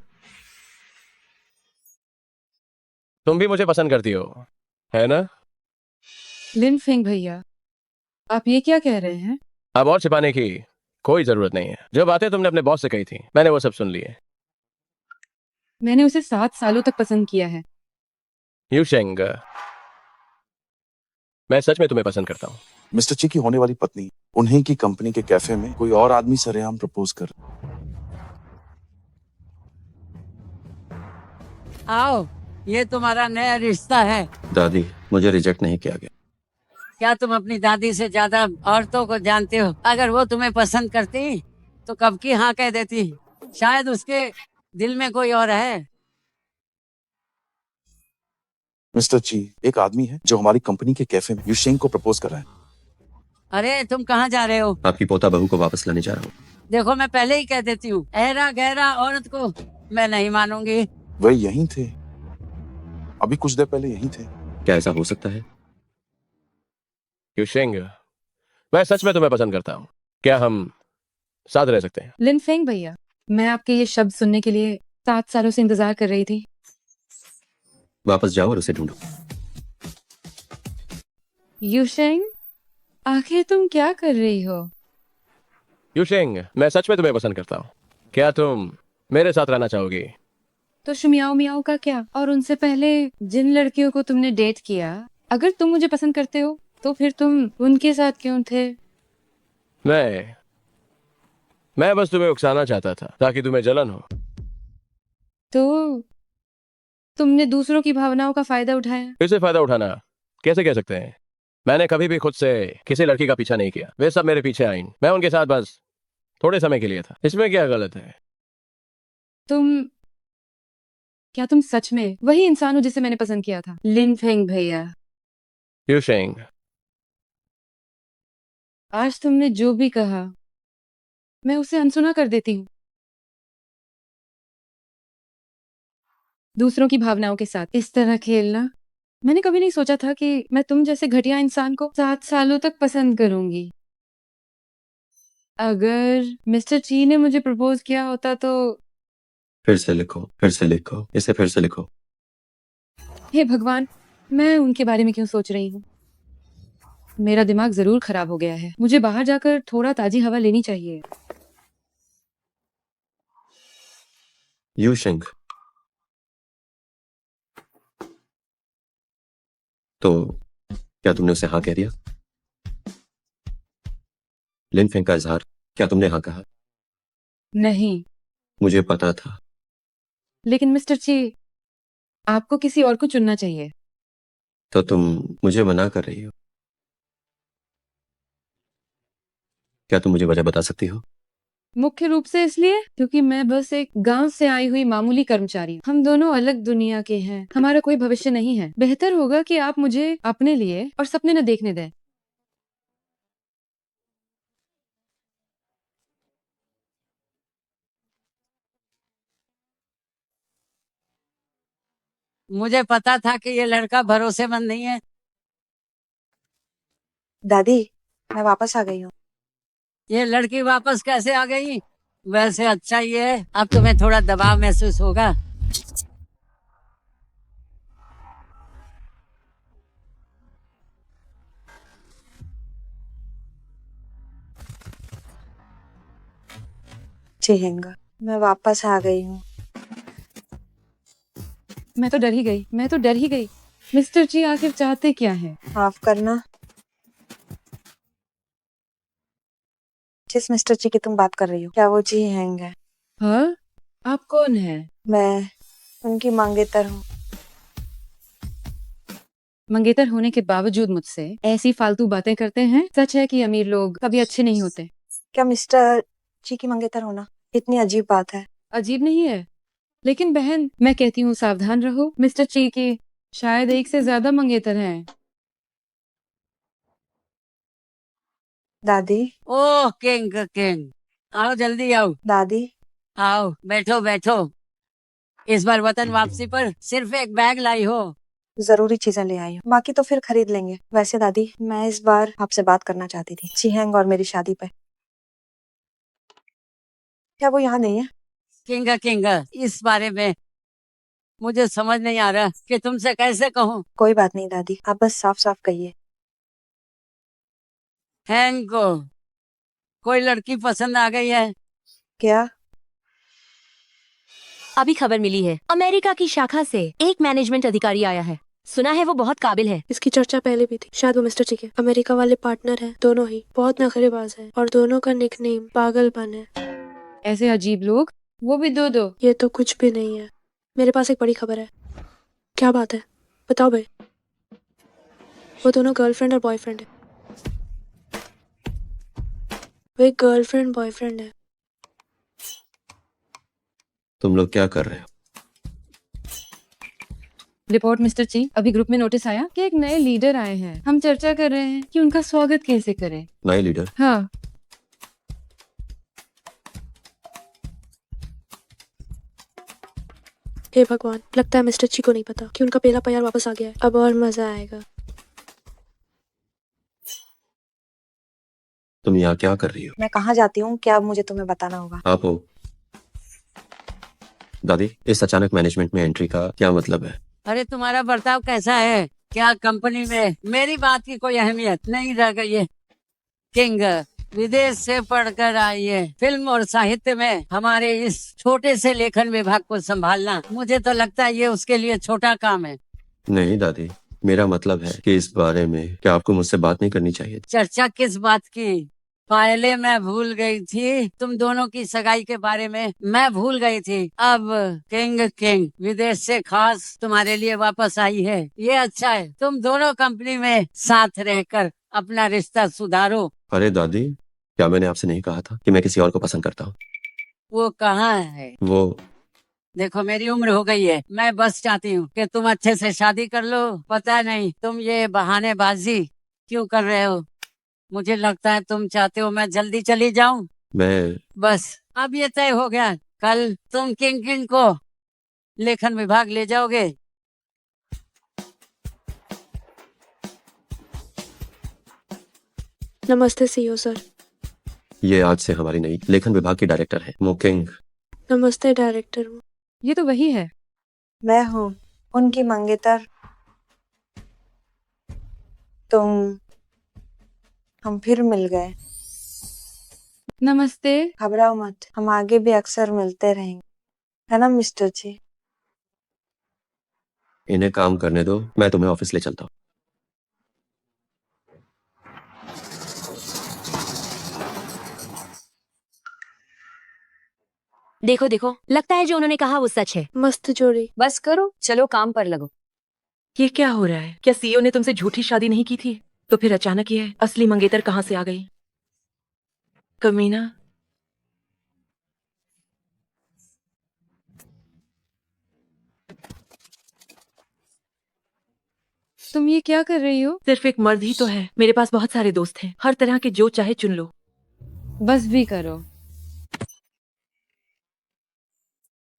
तुम भी मुझे पसंद करती हो, है ना?
लिनफेंग भैया, आप ये क्या कह रहे हैं?
अब और छिपाने की कोई जरूरत नहीं है। जो बातें तुमने अपने बॉस से कही थी मैंने वो सब सुन ली है।
मैंने उसे 7 सालों तक पसंद किया है।
यूशेंग, मैं सच में तुम्हें पसंद करता हूँ।
मिस्टर ची की होने वाली पत्नी उन्हीं की कंपनी के कैफे में कोई और आदमी सरेआम प्रपोज कर।
आओ, ये तुम्हारा नया रिश्ता है।
दादी, मुझे रिजेक्ट नहीं किया गया।
क्या तुम अपनी दादी से ज्यादा औरतों को जानते हो? अगर वो तुम्हें पसंद करती तो कब की हाँ कह देती। शायद उसके दिल में कोई और है।
मिस्टर ची, एक आदमी है जो हमारी कंपनी के कैफे में यूशेंग को प्रपोज कर रहा है।
अरे तुम कहाँ जा रहे हो?
आपकी पोता बहू को वापस लाने जा रहा हूँ।
देखो, मैं पहले ही कह देती हूँ, ऐरा गहरा औरत को मैं नहीं मानूंगी।
वह यहीं थे, अभी कुछ देर पहले यहीं थे।
क्या ऐसा हो सकता है?
यूशेंग, मैं सच में तुम्हें पसंद करता हूँ। क्या हम साथ रह सकते हैं?
लिनफेंग भैया, मैं आपके ये शब्द सुनने के लिए 7 सालों से इंतजार कर रही थी।
वापस जाओ और उसे ढूंढो।
यूशेंग, आखिर तुम क्या कर रही हो?
यूशिंग, मैं सच में तुम्हें पसंद करता हूँ। क्या तुम मेरे साथ रहना चाहोगी?
तो शुमियाओ मियाओ का क्या? और उनसे पहले जिन लड़कियों को तुमने डेट किया, अगर तुम मुझे पसंद करते हो तो फिर तुम उनके साथ क्यों थे?
मैं बस तुम्हें उकसाना चाहता था ताकि तुम्हें जलन हो।
तो तुमने दूसरों की भावनाओं का फायदा उठाया।
इससे फायदा उठाना कैसे कह सकते हैं? मैंने कभी भी खुद से किसी लड़की का पीछा नहीं किया। वे सब मेरे पीछे आईं। मैं उनके साथ बस थोड़े समय के लिए था। इसमें क्या गलत है?
क्या तुम सच में वही इंसान हो जिसे मैंने पसंद किया था? लिन फेंग भैया,
यूशिंग,
आज तुमने जो भी कहा मैं उसे अनसुना कर देती हूँ। दूसरों की भावनाओं के साथ इस तरह खेलना, मैंने कभी नहीं सोचा था कि मैं तुम जैसे घटिया इंसान को 7 सालों तक पसंद करूंगी। अगर मिस्टर ची ने मुझे प्रपोज किया होता तो
फिर से लिखो, फिर से लिखो, इसे फिर से लिखो।
हे भगवान, मैं उनके बारे में क्यों सोच रही हूँ? मेरा दिमाग जरूर खराब हो गया है। मुझे बाहर जाकर थोड़ा ताजी हवा लेनी चाहिए।
यूशिंग, तो क्या तुमने उसे हाँ कह दिया? लिन फेंग का इजहार क्या तुमने हाँ कहा?
नहीं,
मुझे पता था।
लेकिन मिस्टर ची, आपको किसी और को चुनना चाहिए।
तो तुम मुझे मना कर रही हो? क्या तुम मुझे वजह बता सकती हो?
मुख्य रूप से इसलिए क्योंकि मैं बस एक गांव से आई हुई मामूली कर्मचारी हूँ। हम दोनों अलग दुनिया के हैं। हमारा कोई भविष्य नहीं है। बेहतर होगा कि आप मुझे अपने लिए और सपने न देखने दें।
मुझे पता था कि ये लड़का भरोसेमंद नहीं है।
दादी, मैं वापस आ गई हूँ।
ये लड़की वापस कैसे आ गई? वैसे अच्छा ही है, अब तुम्हें थोड़ा दबाव महसूस होगा।
चिहेंगा, मैं वापस आ गई हूँ।
मैं तो डर ही गई। मिस्टर जी आखिर चाहते क्या है?
माफ करना। जिस मिस्टर जी की तुम बात कर रही हो, क्या वो जी हैंगे?
हाँ, आप कौन है?
मैं उनकी मंगेतर हूँ।
मंगेतर होने के बावजूद मुझसे ऐसी फालतू बातें करते हैं। सच है कि अमीर लोग कभी अच्छे नहीं होते।
क्या मिस्टर जी की मंगेतर होना इतनी अजीब बात है?
अजीब नहीं है, लेकिन बहन मैं कहती हूँ सावधान रहो। मिस्टर ची की शायद एक से ज्यादा मंगेतर हैं।
दादी,
ओह किंग किंग, आओ जल्दी आओ।
दादी,
आओ बैठो बैठो। इस बार वतन वापसी पर सिर्फ एक बैग लाई हो।
जरूरी चीजें ले आई हूँ, बाकी तो फिर खरीद लेंगे। वैसे दादी, मैं इस बार आपसे बात करना चाहती थी चिहेंग और मेरी शादी पे। क्या वो यहाँ नहीं है?
किंग किंग, इस बारे में मुझे समझ नहीं आ रहा कि तुमसे कैसे कहूँ।
कोई बात नहीं दादी, आप बस साफ साफ कहिए।
हैंग को कोई लड़की पसंद आ गई है।
क्या?
अभी खबर मिली है, अमेरिका की शाखा से एक मैनेजमेंट अधिकारी आया है। सुना है वो बहुत काबिल है।
इसकी चर्चा पहले भी थी। शायद वो मिस्टर जी के अमेरिका वाले पार्टनर हैं। दोनों ही बहुत नखरेबाज हैं और दोनों का निकनेम पागलपन है।
ऐसे अजीब लोग, वो भी दो।
ये तो कुछ भी नहीं है। मेरे पास एक बड़ी खबर है। क्या बात है? बताओ भाई। वो दोनों गर्लफ्रेंड और बॉयफ्रेंड है। वो एक गर्लफ्रेंड बॉयफ्रेंड है।
तुम लोग क्या कर रहे हो?
रिपोर्ट मिस्टर ची, अभी ग्रुप में नोटिस आया कि एक नए लीडर आए हैं। हम चर्चा कर रहे हैं कि उनका स्वागत कैसे करें।
नए लीडर?
हाँ,
हे भगवान, लगता है मिस्टर जी को नहीं पता कि उनका पहला प्यार वापस आ गया है। अब और मजा आएगा।
तुम यहाँ क्या कर रही हो?
मैं कहाँ जाती हूँ क्या अब मुझे तुम्हें बताना होगा?
आप हो? दादी, इस अचानक मैनेजमेंट में एंट्री का क्या मतलब है?
अरे तुम्हारा बर्ताव कैसा है? क्या कंपनी में मेरी बात की कोई अहमियत नहीं रह गई है? किंग विदेश से पढ़कर आई है। फिल्म और साहित्य में हमारे इस छोटे से लेखन विभाग को संभालना, मुझे तो लगता है ये उसके लिए छोटा काम है।
नहीं दादी, मेरा मतलब है कि इस बारे में क्या आपको मुझसे बात नहीं करनी चाहिए?
चर्चा किस बात की? पहले मैं भूल गई थी, तुम दोनों की सगाई के बारे में मैं भूल गई थी। अब किंग विदेश से खास तुम्हारे लिए वापस आई है, ये अच्छा है। तुम दोनों कंपनी में साथ रहकर अपना रिश्ता सुधारो।
अरे दादी, क्या मैंने आपसे नहीं कहा था कि मैं किसी और को पसंद करता हूँ?
वो कहाँ है?
वो
देखो मेरी उम्र हो गई है, मैं बस चाहती हूँ कि तुम अच्छे से शादी कर लो। पता नहीं तुम ये बहानेबाजी क्यों कर रहे हो। मुझे लगता है तुम चाहते हो मैं जल्दी चली जाऊं।
मैं
बस अब ये तय हो गया, कल तुम किंग को लेखन विभाग ले जाओगे।
नमस्ते सीईओ सर।
ये आज से हमारी नई लेखन विभाग की डायरेक्टर है मुकिंग।
नमस्ते डायरेक्टर।
ये तो वही है।
मैं हूँ उनकी मंगेतर। हम फिर मिल गए।
नमस्ते।
घबराओ मत, हम आगे भी अक्सर मिलते रहेंगे, है ना मिस्टर जी?
इन्हें काम करने दो, मैं तुम्हें ऑफिस ले चलता हूँ।
देखो देखो, लगता है जो उन्होंने कहा वो सच है।
मस्त जोड़ी।
बस करो, चलो काम पर लगो।
ये क्या हो रहा है? क्या सीईओ ने तुमसे झूठी शादी नहीं की थी? तो फिर अचानक ये असली मंगेतर कहाँ से आ गई? कमीना।
तुम ये क्या कर रही हो?
सिर्फ एक मर्द ही तो है, मेरे पास बहुत सारे दोस्त हैं, हर तरह के, जो चाहे चुन लो।
बस भी करो।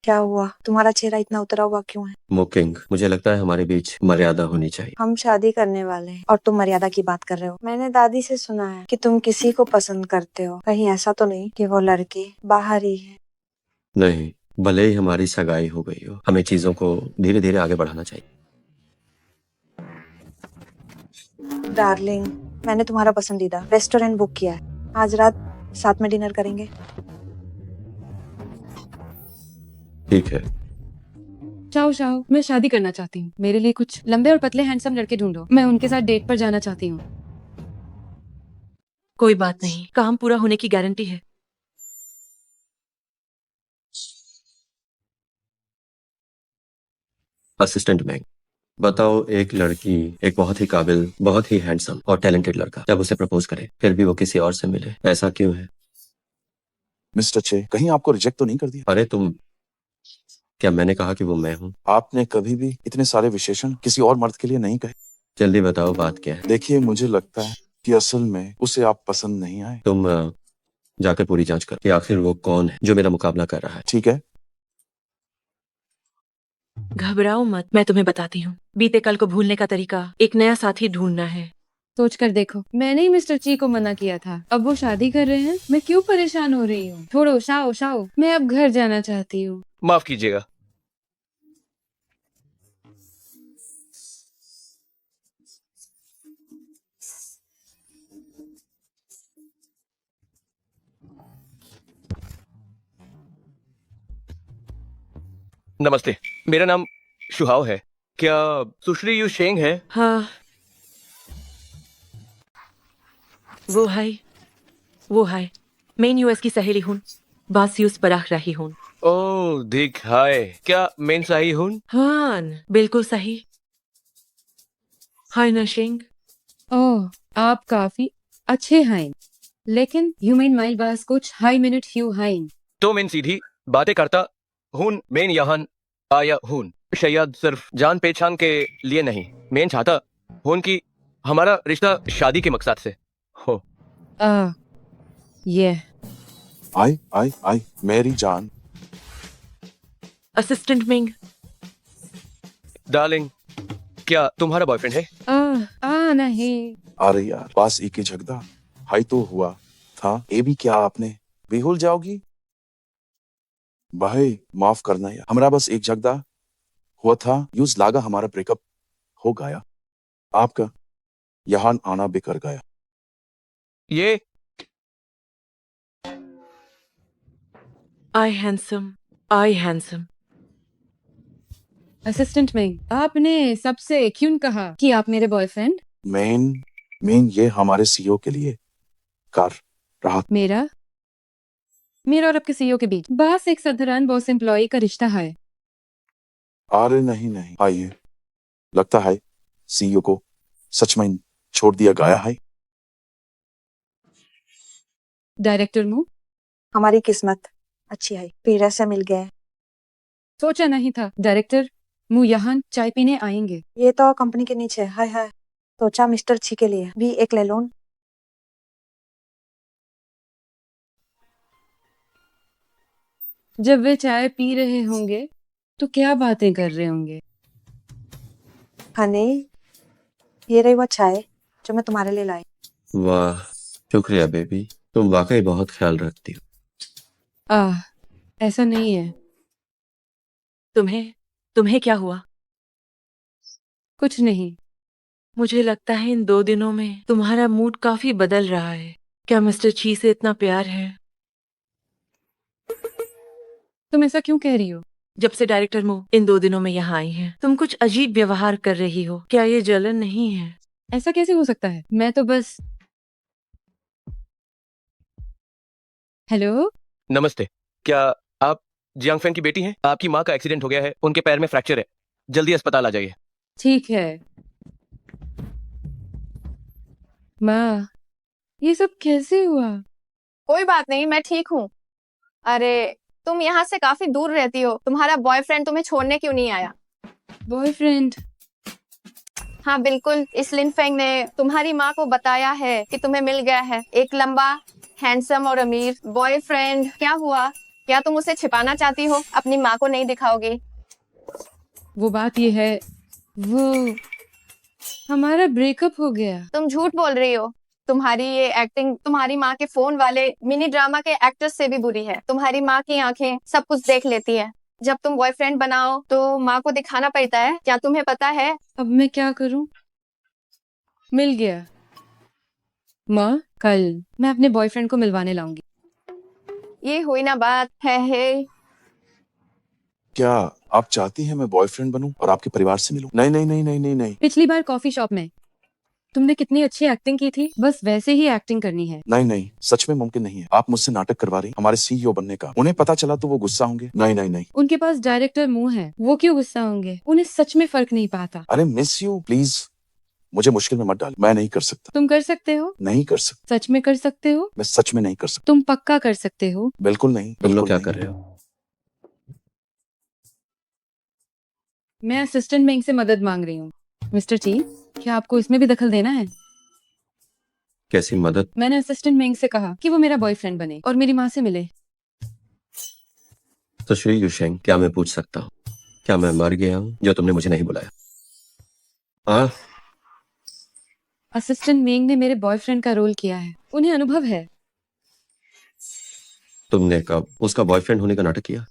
क्या हुआ? तुम्हारा चेहरा इतना उतरा हुआ क्यों है?
मुकिंग, मुझे लगता है हमारे बीच मर्यादा होनी चाहिए।
हम शादी करने वाले हैं और तुम मर्यादा की बात कर रहे हो। मैंने दादी से सुना है कि तुम किसी को पसंद करते हो। कहीं ऐसा तो नहीं कि वो लड़की बाहर ही है?
नहीं, भले ही हमारी सगाई हो गई हो, हमें चीजों को धीरे धीरे आगे बढ़ाना चाहिए।
डार्लिंग, मैंने तुम्हारा पसंदीदा रेस्टोरेंट बुक किया है। आज रात साथ में डिनर करेंगे।
ठीक है।
चाओ चाओ, मैं शादी करना चाहती हूँ। मेरे लिए कुछ लंबे और पतले हैंडसम लड़के ढूंढो, मैं उनके साथ डेट पर जाना चाहती हूँ।
कोई बात नहीं, काम पूरा होने की गारंटी है।
असिस्टेंट मैंग, बताओ, एक लड़की, एक बहुत ही काबिल, बहुत ही हैंडसम और टैलेंटेड लड़का जब उसे प्रपोज करे, फिर भी वो किसी और से मिले, ऐसा क्यों है?
मिस्टर चे, कहीं आपको रिजेक्ट तो नहीं कर दिया?
अरे तुम, क्या मैंने कहा कि वो मैं हूँ?
आपने कभी भी इतने सारे विशेषण किसी और मर्द के लिए नहीं कहे।
जल्दी बताओ, बात क्या है?
देखिए, मुझे लगता है कि असल में उसे आप पसंद नहीं आए।
तुम जाकर पूरी जांच कर कि आखिर वो कौन है जो मेरा मुकाबला कर रहा है।
ठीक है।
घबराओ मत, मैं तुम्हें बताती हूँ। बीते कल को भूलने का तरीका, एक नया साथी ढूंढना है।
सोच कर देखो, मैंने ही मिस्टर ची को मना किया था, अब वो शादी कर रहे हैं, मैं क्यों परेशान हो रही हूँ? छोड़ो, शाओ शाओ, मैं अब घर जाना चाहती हूँ।
माफ कीजिएगा। नमस्ते, मेरा नाम शुहाव है। क्या सुश्री यू शेंग है?
हाँ, वो है मेन यूएस की सहेली हूँ, बासियुस पराह रही हूँ।
ओह दिख, हाय, क्या मेन सही हूँ?
हाँ, बिल्कुल सही। हाय नशिंग।
ओह, आप काफी अच्छे हैं, लेकिन ह्यूमन माइल बास कुछ हाई मिनट ह्यू हाइन।
तो मैं सीधी बातें करता हूँ, मैं यहाँ आया हूँ शायद सिर्फ जान पहचान के लिए नहीं। मैं चाहता हूँ कि हमारा रिश्ता शादी के मकसद से हो।
ये
आई मेरी जान।
Assistant Ming.
डार्लिंग, क्या तुम्हारा बॉयफ्रेंड है?
नहीं।
अरे यार, पास एक ही झगड़ा हाई तो हुआ था, ये भी क्या आपने भी भूल जाओगी? भाई माफ करना यार, हमारा बस एक झगड़ा हुआ था यूज लागा हमारा ब्रेकअप हो गया, आपका यहाँ आना बेकार गया।
ये
आई हैंडसम।
असिस्टेंट में आपने सबसे क्यों कहा कि आप मेरे बॉयफ्रेंड?
मेन ये हमारे सीईओ के लिए कार रहा।
मेरा और आपके सीईओ के बीच बस एक साधारण बॉस एम्प्लॉय का रिश्ता है।
अरे नहीं, आइए, लगता है सीईओ को सच में छोड़ दिया गया है।
डायरेक्टर मुंह,
हमारी किस्मत अच्छी है, पीरा से मिल गए।
सोचा नहीं था डायरेक्टर मुंह यहाँ चाय पीने आएंगे।
ये तो कंपनी के नीचे हाय हाय। सोचा मिस्टर छी के लिए भी एक ले लूं।
जब वे चाय पी रहे होंगे तो क्या बातें कर रहे होंगे?
हनी, ये रही वो चाय जो मैं तुम्हारे लिए लाई।
वाह, शुक्रिया बेबी, तुम वाकई बहुत ख्याल रखती हो।
ऐसा नहीं है।
तुम्हें क्या हुआ?
कुछ नहीं।
मुझे लगता है इन 2 दिनों में तुम्हारा मूड काफी बदल रहा है। क्या मिस्टर ची से इतना प्यार है?
तुम ऐसा क्यों कह रही हो?
जब से डायरेक्टर मो इन 2 दिनों में यहाँ आई हैं, तुम कुछ अजीब व्यवहार कर रही हो। क्या ये जलन नहीं है?
ऐसा कैसे हो सकता है? मैं तो बस। हेलो,
नमस्ते, क्या आप जियांग फेंग की बेटी हैं? आपकी माँ का एक्सीडेंट हो गया है, उनके पैर में फ्रैक्चर है, जल्दी अस्पताल आ जाइए।
ठीक है। माँ, ये सब कैसे हुआ?
कोई बात नहीं, मैं ठीक हूँ। अरे तुम यहाँ से काफी दूर रहती हो, तुम्हारा बॉयफ्रेंड तुम्हें छोड़ने क्यों नहीं आया?
बॉयफ्रेंड?
हाँ बिल्कुल, इस लिन फेंग ने तुम्हारी माँ को बताया है कि तुम्हें मिल गया है एक लंबा, हैंडसम और अमीर बॉयफ्रेंड। क्या हुआ? क्या तुम उसे छिपाना चाहती हो? अपनी माँ को नहीं दिखाओगी?
वो बात ये है, वो हमारा ब्रेकअप हो गया।
तुम झूठ बोल रही हो। तुम्हारी ये एक्टिंग तुम्हारी माँ के फोन वाले मिनी ड्रामा के एक्टर्स से भी बुरी है। तुम्हारी माँ की आंखें सब कुछ देख लेती है। जब तुम बॉयफ्रेंड बनाओ तो माँ को दिखाना पड़ता है, क्या तुम्हें पता है?
अब मैं क्या करूं? मिल गया। माँ, कल मैं अपने बॉयफ्रेंड को मिलवाने लाऊंगी।
ये हुई ना बात है।
क्या आप चाहती हैं मैं बॉयफ्रेंड बनूं और आपके परिवार से मिलूं? नहीं।
पिछली बार कॉफी शॉप में तुमने कितनी अच्छी एक्टिंग की थी, बस वैसे ही एक्टिंग करनी है।
नहीं, सच में मुमकिन नहीं है। आप मुझसे नाटक करवा रही हमारे सीईओ बनने का। उन्हें पता चला तो वो गुस्सा होंगे। नहीं।
उनके पास डायरेक्टर मुंह है, वो क्यों गुस्सा होंगे? उन्हें सच में फर्क नहीं पाता।
अरे मिस यू, प्लीज मुझे मुश्किल में मत डाल। मैं नहीं कर सकता।
तुम कर सकते हो।
नहीं कर सकता।
सच में कर सकते हो।
मैं सच में नहीं कर सकता।
तुम पक्का कर सकते हो।
बिल्कुल नहीं।
तुम लोग
बिल्कुल
क्या
नहीं।
कर रहे हो?
मैं असिस्टेंट बैंक से मदद मांग रही हूँ। मिस्टर ची, क्या आपको इसमें भी दखल देना है?
कैसी मदद?
मैंने असिस्टेंट बैंक से कहा कि वो मेरा बॉयफ्रेंड बने और मेरी माँ से मिले।
तो श्री युशेंग, क्या मैं पूछ सकता हूँ, क्या मैं मर गया हूँ जो तुमने मुझे नहीं बुलाया? हाँ,
असिस्टेंट मेंग ने मेरे बॉयफ्रेंड का रोल किया है, उन्हें अनुभव है।
तुमने कब उसका बॉयफ्रेंड होने का नाटक किया?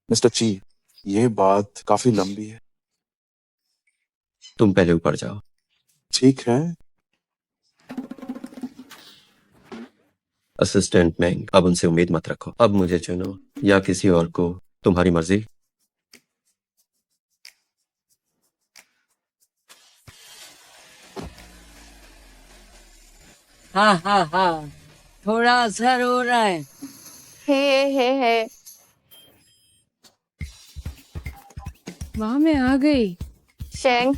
मिस्टर ची, ये बात काफी लंबी है।
तुम पहले ऊपर जाओ।
ठीक है।
असिस्टेंट मैंग, अब उनसे उम्मीद मत रखो। अब मुझे चुनो या किसी और को, तुम्हारी मर्जी।
हाँ, थोड़ा असर हो रहा है।
हे।
वहां मैं आ गई।
शेंग,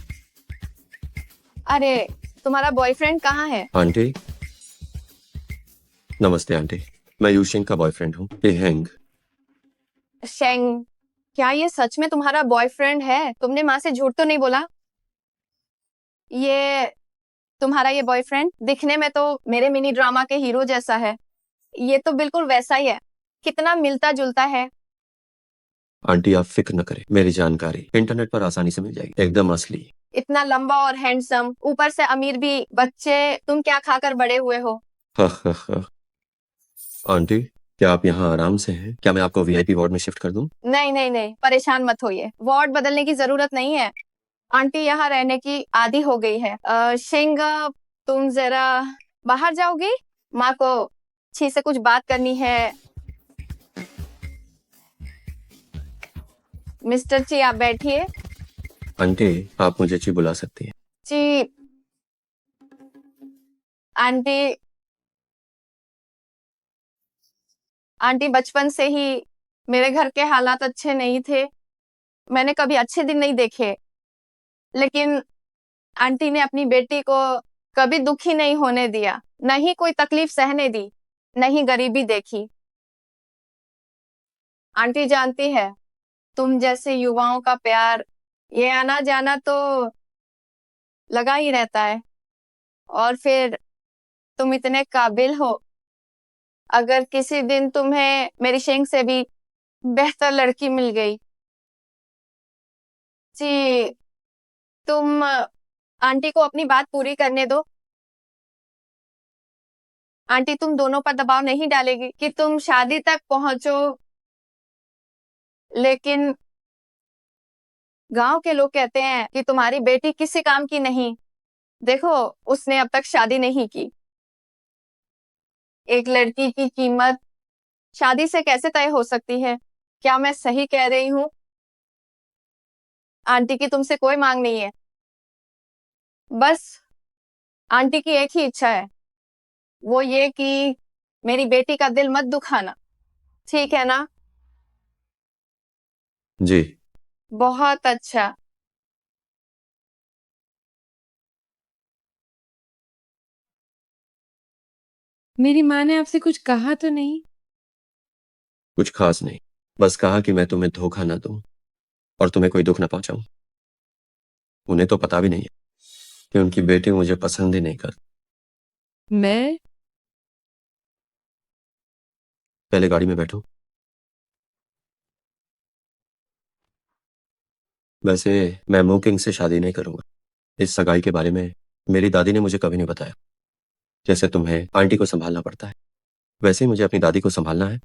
अरे तुम्हारा बॉयफ्रेंड कहाँ है?
आंटी, नमस्ते आंटी, मैं यूशिंग का बॉयफ्रेंड हूँ, हेंग।
शेंग, क्या ये सच में तुम्हारा बॉयफ्रेंड है? तुमने माँ से झूठ तो नहीं बोला? ये तुम्हारा ये बॉयफ्रेंड दिखने में तो मेरे मिनी ड्रामा के हीरो जैसा है। ये तो बिल्कुल वैसा ही है, कितना मिलता जुलता है।
आंटी आप फिक्र न करें, मेरी जानकारी इंटरनेट पर आसानी से मिल जाएगी, एकदम असली।
इतना लंबा और हैंडसम, ऊपर से अमीर भी। बच्चे तुम क्या खाकर बड़े हुए हो?
आंटी, क्या आप यहाँ आराम से हैं? क्या मैं आपको वीआईपी वार्ड में शिफ्ट कर दूं?
नहीं नहीं नहीं, परेशान मत होइए, वार्ड बदलने की जरूरत नहीं है। आंटी यहाँ रहने की आदी हो गई है। शिंग, तुम जरा बाहर जाओगी? माँ को अच्छी से कुछ बात करनी है। मिस्टर ची, आप बैठिए।
आंटी, आप मुझे ची बुला सकती हैं।
जी आंटी, आंटी बचपन से ही मेरे घर के हालात अच्छे नहीं थे, मैंने कभी अच्छे दिन नहीं देखे, लेकिन आंटी ने अपनी बेटी को कभी दुखी नहीं होने दिया, नहीं कोई तकलीफ सहने दी, नहीं गरीबी देखी। आंटी जानती है, तुम जैसे युवाओं का प्यार, ये आना जाना तो लगा ही रहता है, और फिर तुम इतने काबिल हो, अगर किसी दिन तुम्हें मेरी शेंग से भी बेहतर लड़की मिल गई जी, तुम आंटी को अपनी बात पूरी करने दो। आंटी तुम दोनों पर दबाव नहीं डालेगी कि तुम शादी तक पहुंचो, लेकिन गांव के लोग कहते हैं कि तुम्हारी बेटी किसी काम की नहीं। देखो, उसने अब तक शादी नहीं की। एक लड़की की कीमत शादी से कैसे तय हो सकती है? क्या मैं सही कह रही हूँ? आंटी की तुमसे कोई मांग नहीं है, बस आंटी की एक ही इच्छा है, वो ये कि मेरी बेटी का दिल मत दुखाना, ठीक है ना?
जी।
बहुत अच्छा।
मेरी माँ ने आपसे कुछ कहा तो नहीं?
कुछ खास नहीं, बस कहा कि मैं तुम्हें धोखा ना दूं और तुम्हें कोई दुख ना पहुंचाऊं। उन्हें तो पता भी नहीं है कि उनकी बेटी मुझे पसंद ही नहीं करती।
मैं
पहले गाड़ी में बैठो। वैसे मैं मुकिंग से शादी नहीं करूंगा। इस सगाई के बारे में मेरी दादी ने मुझे कभी नहीं बताया। जैसे तुम्हें आंटी को संभालना पड़ता है, वैसे ही मुझे अपनी दादी को संभालना है।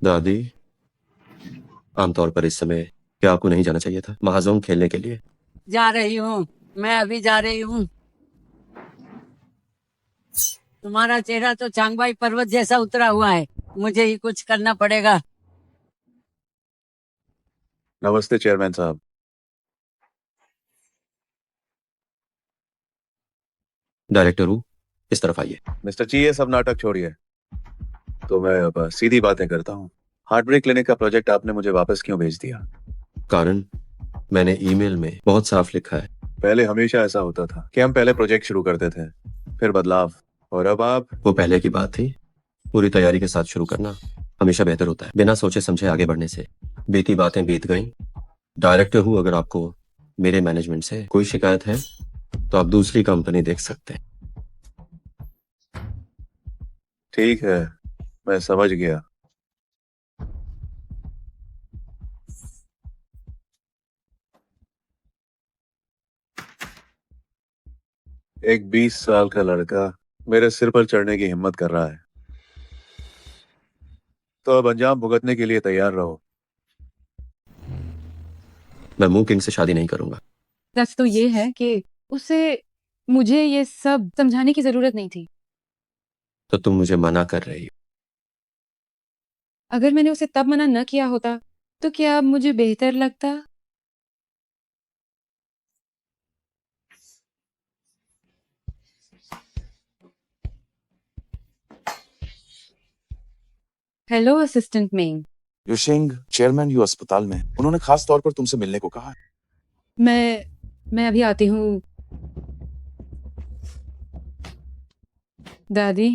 दादी, आमतौर पर इस समय क्या आपको नहीं जाना चाहिए था महाजोंग खेलने के लिए?
जा रही हूँ, मैं अभी जा रही हूँ। तुम्हारा चेहरा तो चांगबाई पर्वत जैसा उतरा हुआ है, मुझे ही कुछ करना पड़ेगा।
नमस्ते चेयरमैन साहब।
डायरेक्टर हूँ, इस तरफ आइए।
मिस्टर ची, ये सब नाटक छोड़िए, तो मैं अब सीधी बातें करता हूँ। हार्ट ब्रेक क्लिनिक का प्रोजेक्ट आपने मुझे वापस क्यों भेज दिया?
कारण मैंने ईमेल में बहुत साफ लिखा है।
पहले हमेशा ऐसा होता था कि हम पहले प्रोजेक्ट शुरू करते थे, फिर बदलाव, और अब आप।
वो पहले की बात थी। पूरी तैयारी के साथ शुरू करना हमेशा बेहतर होता है, बिना सोचे समझे आगे बढ़ने से। बीती बातें बीत गईं। डायरेक्टर हूँ, अगर आपको मेरे मैनेजमेंट से कोई शिकायत है तो आप दूसरी कंपनी देख सकते हैं।
ठीक है, मैं समझ गया। एक 20 साल का लड़का मेरे सिर पर चढ़ने की हिम्मत कर रहा है, तो अब अंजाम भुगतने के लिए तैयार रहो।
मैं मुकिंग से शादी नहीं करूंगा।
सच तो ये है कि उसे मुझे ये सब समझाने की जरूरत नहीं थी।
तो तुम मुझे मना कर रही हो?
अगर मैंने उसे तब मना न किया होता तो क्या अब मुझे बेहतर लगता? Hello assistant Meng.
Yushing, chairman Yu अस्पताल में, उन्होंने खास तौर पर तुमसे मिलने को कहा है।
मैं अभी आती हूँ। दादी,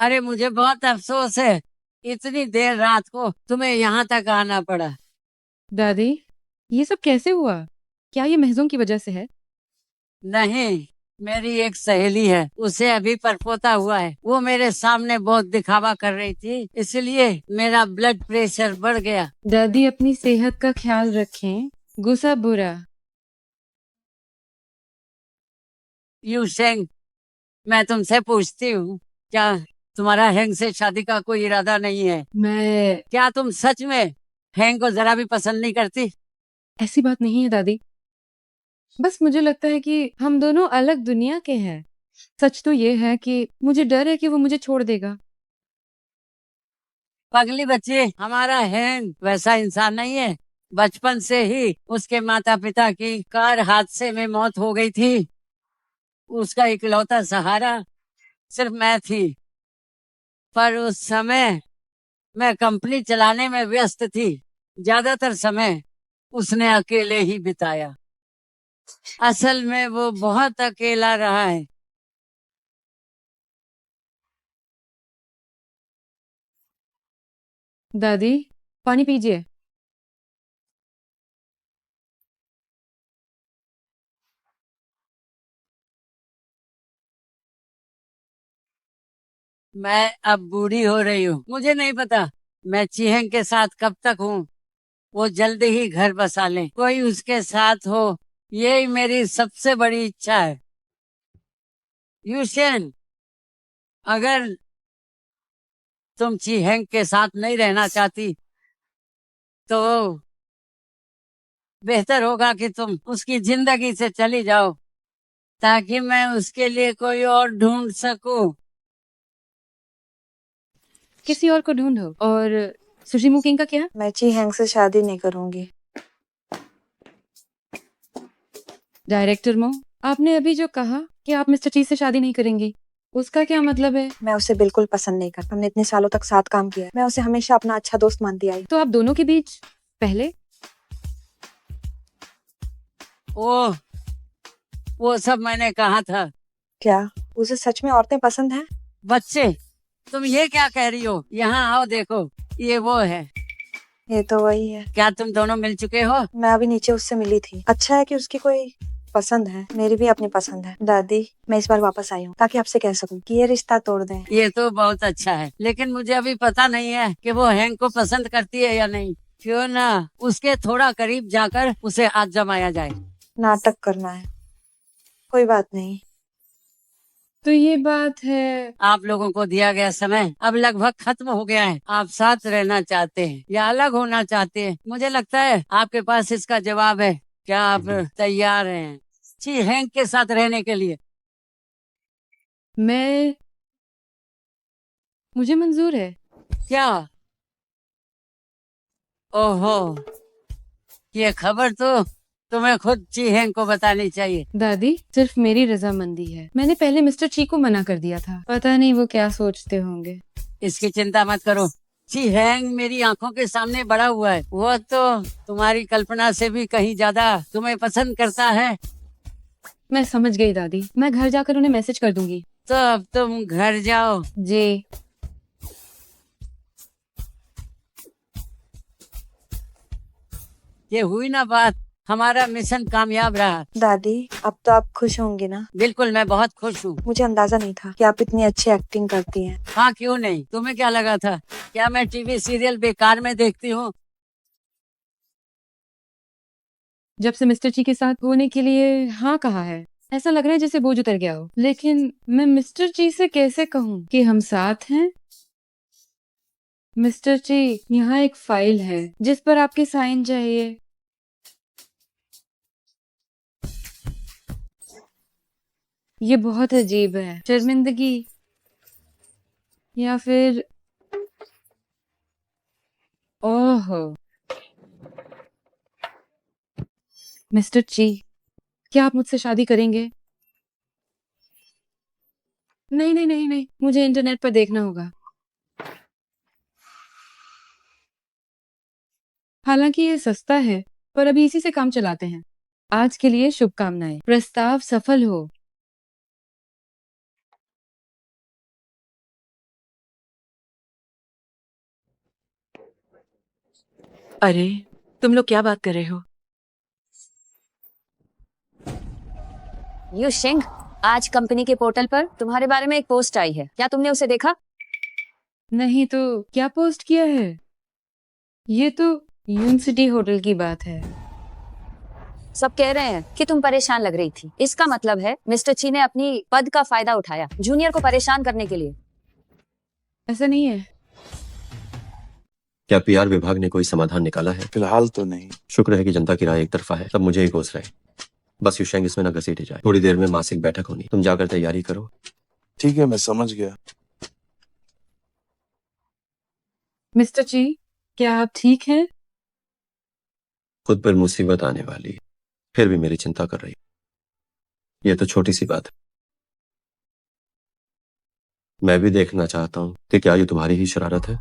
अरे मुझे बहुत अफसोस है, इतनी देर रात को तुम्हें यहाँ तक आना पड़ा।
दादी, ये सब कैसे हुआ? क्या ये महजूम की वजह से है?
नहीं, मेरी एक सहेली है, उसे अभी परपोता हुआ है। वो मेरे सामने बहुत दिखावा कर रही थी, इसलिए मेरा ब्लड प्रेशर बढ़ गया।
दादी, अपनी सेहत का ख्याल रखें। गुस्सा बुरा।
यूशेंग, मैं तुमसे पूछती हूँ, क्या तुम्हारा हैंग से शादी का कोई इरादा नहीं है?
मैं
क्या तुम सच में हैंग को जरा भी पसंद नहीं करती?
ऐसी बात नहीं है दादी, बस मुझे लगता है कि हम दोनों अलग दुनिया के हैं। सच तो ये है कि मुझे डर है कि वो मुझे छोड़ देगा।
पगली बच्ची, हमारा हैंग वैसा इंसान नहीं है। बचपन से ही उसके माता पिता की कार हादसे में मौत हो गई थी। उसका इकलौता सहारा सिर्फ मैं थी, पर उस समय मैं कंपनी चलाने में व्यस्त थी। ज्यादातर समय उसने अकेले ही बिताया। असल में वो बहुत अकेला रहा है।
दादी, पानी पीजिए।
मैं अब बूढ़ी हो रही हूँ, मुझे नहीं पता मैं चीहंग के साथ कब तक हूँ। वो जल्दी ही घर बसा ले, कोई उसके साथ हो, यही मेरी सबसे बड़ी इच्छा है। यूशियन, अगर तुम चीहंग के साथ नहीं रहना चाहती तो बेहतर होगा कि तुम उसकी जिंदगी से चली जाओ, ताकि मैं उसके लिए कोई और ढूंढ सकूं।
किसी और को ढूंढो। और सुशी मुकिंग का क्या?
मैं ची हैंग से शादी नहीं करूंगी।
डायरेक्टर मो, आपने अभी जो कहा कि आप मिस्टर ची से शादी नहीं करेंगी, उसका क्या मतलब है?
मैं उसे बिल्कुल पसंद नहीं करता। हमने इतने सालों तक साथ काम किया है। मैं उसे हमेशा अपना अच्छा दोस्त मानती आई।
तो आप दोनों के बीच पहले
वो सब मैंने कहा था।
क्या उसे सच में औरतें पसंद हैं?
बच्चे, तुम ये क्या कह रही हो? यहाँ आओ, देखो, ये वो है।
ये तो वही है।
क्या तुम दोनों मिल चुके हो?
मैं अभी नीचे उससे मिली थी। अच्छा है कि उसकी कोई पसंद है। मेरी भी अपनी पसंद है। दादी, मैं इस बार वापस आई हूँ ताकि आपसे कह सकूं कि ये रिश्ता तोड़ दें।
ये तो बहुत अच्छा है, लेकिन मुझे अभी पता नहीं है कि वो हैंक को पसंद करती है या नहीं। क्यों ना उसके थोड़ा करीब जाकर उसे हाथ जमाया जाए।
नाटक करना है, कोई बात नहीं।
तो ये बात है।
आप लोगों को दिया गया समय अब लगभग खत्म हो गया है। आप साथ रहना चाहते हैं या अलग होना चाहते हैं? मुझे लगता है आपके पास इसका जवाब है। क्या आप तैयार हैं ची हैंक के साथ रहने के लिए?
मुझे मंजूर है।
क्या? ओहो, ये खबर तो तुम्हें खुद ची हैंक को बतानी चाहिए।
दादी, सिर्फ मेरी रजामंदी है। मैंने पहले मिस्टर ची को मना कर दिया था। पता नहीं वो क्या सोचते होंगे।
इसकी चिंता मत करो। ची हैंग मेरी आंखों के सामने बड़ा हुआ है। वो तो तुम्हारी कल्पना से भी कहीं ज्यादा तुम्हें पसंद करता है।
मैं समझ गई दादी, मैं घर जाकर उन्हें मैसेज कर दूंगी।
तो अब तुम घर जाओ।
जी।
ये हुई ना बात, हमारा मिशन कामयाब रहा।
दादी, अब तो आप खुश होंगे ना?
बिल्कुल, मैं बहुत खुश हूँ।
मुझे अंदाजा नहीं था कि आप इतनी अच्छी एक्टिंग करती हैं।
हाँ, क्यों नहीं? तुम्हें क्या लगा था? क्या मैं टीवी सीरियल बेकार में देखती हूँ?
जब से मिस्टर ची के साथ होने के लिए हाँ कहा है, ऐसा लग रहा है जैसे बोझ उतर गया हो। लेकिन मैं मिस्टर ची से कैसे कहूँ कि हम साथ हैं? मिस्टर ची, यहाँ एक फाइल है जिस पर आपके साइन चाहिए। ये बहुत अजीब है। शर्मिंदगी या फिर ओहो। मिस्टर ची, क्या आप मुझसे शादी करेंगे? नहीं नहीं नहीं नहीं, मुझे इंटरनेट पर देखना होगा। हालांकि ये सस्ता है, पर अभी इसी से काम चलाते हैं। आज के लिए शुभकामनाएं। प्रस्ताव सफल हो।
अरे, तुम लोग क्या बात कर रहे हो?
यू शिंग, आज कंपनी के पोर्टल पर तुम्हारे बारे में एक पोस्ट आई है। क्या तुमने उसे देखा?
नहीं तो क्या पोस्ट किया है? ये तो यून सिटी होटल की बात है।
सब कह रहे हैं कि तुम परेशान लग रही थी। इसका मतलब है मिस्टर ची ने अपनी पद का फायदा उठाया जूनियर को परेशान करने के लिए।
ऐसा नहीं है।
क्या पीआर विभाग ने कोई समाधान निकाला है?
फिलहाल तो नहीं।
शुक्र है कि जनता की राय एक तरफा है, सब मुझे ही कोस रहे। बस युशेंग इसमें न घसीटे जाए। थोड़ी देर में मासिक बैठक होनी, तुम जाकर तैयारी करो।
ठीक है, मैं समझ गया।
मिस्टर ची, क्या आप ठीक हैं?
खुद पर मुसीबत आने वाली है, फिर भी मेरी चिंता कर रही है। यह तो छोटी सी बात है। मैं भी देखना चाहता हूं कि क्या ये तुम्हारी ही शरारत है।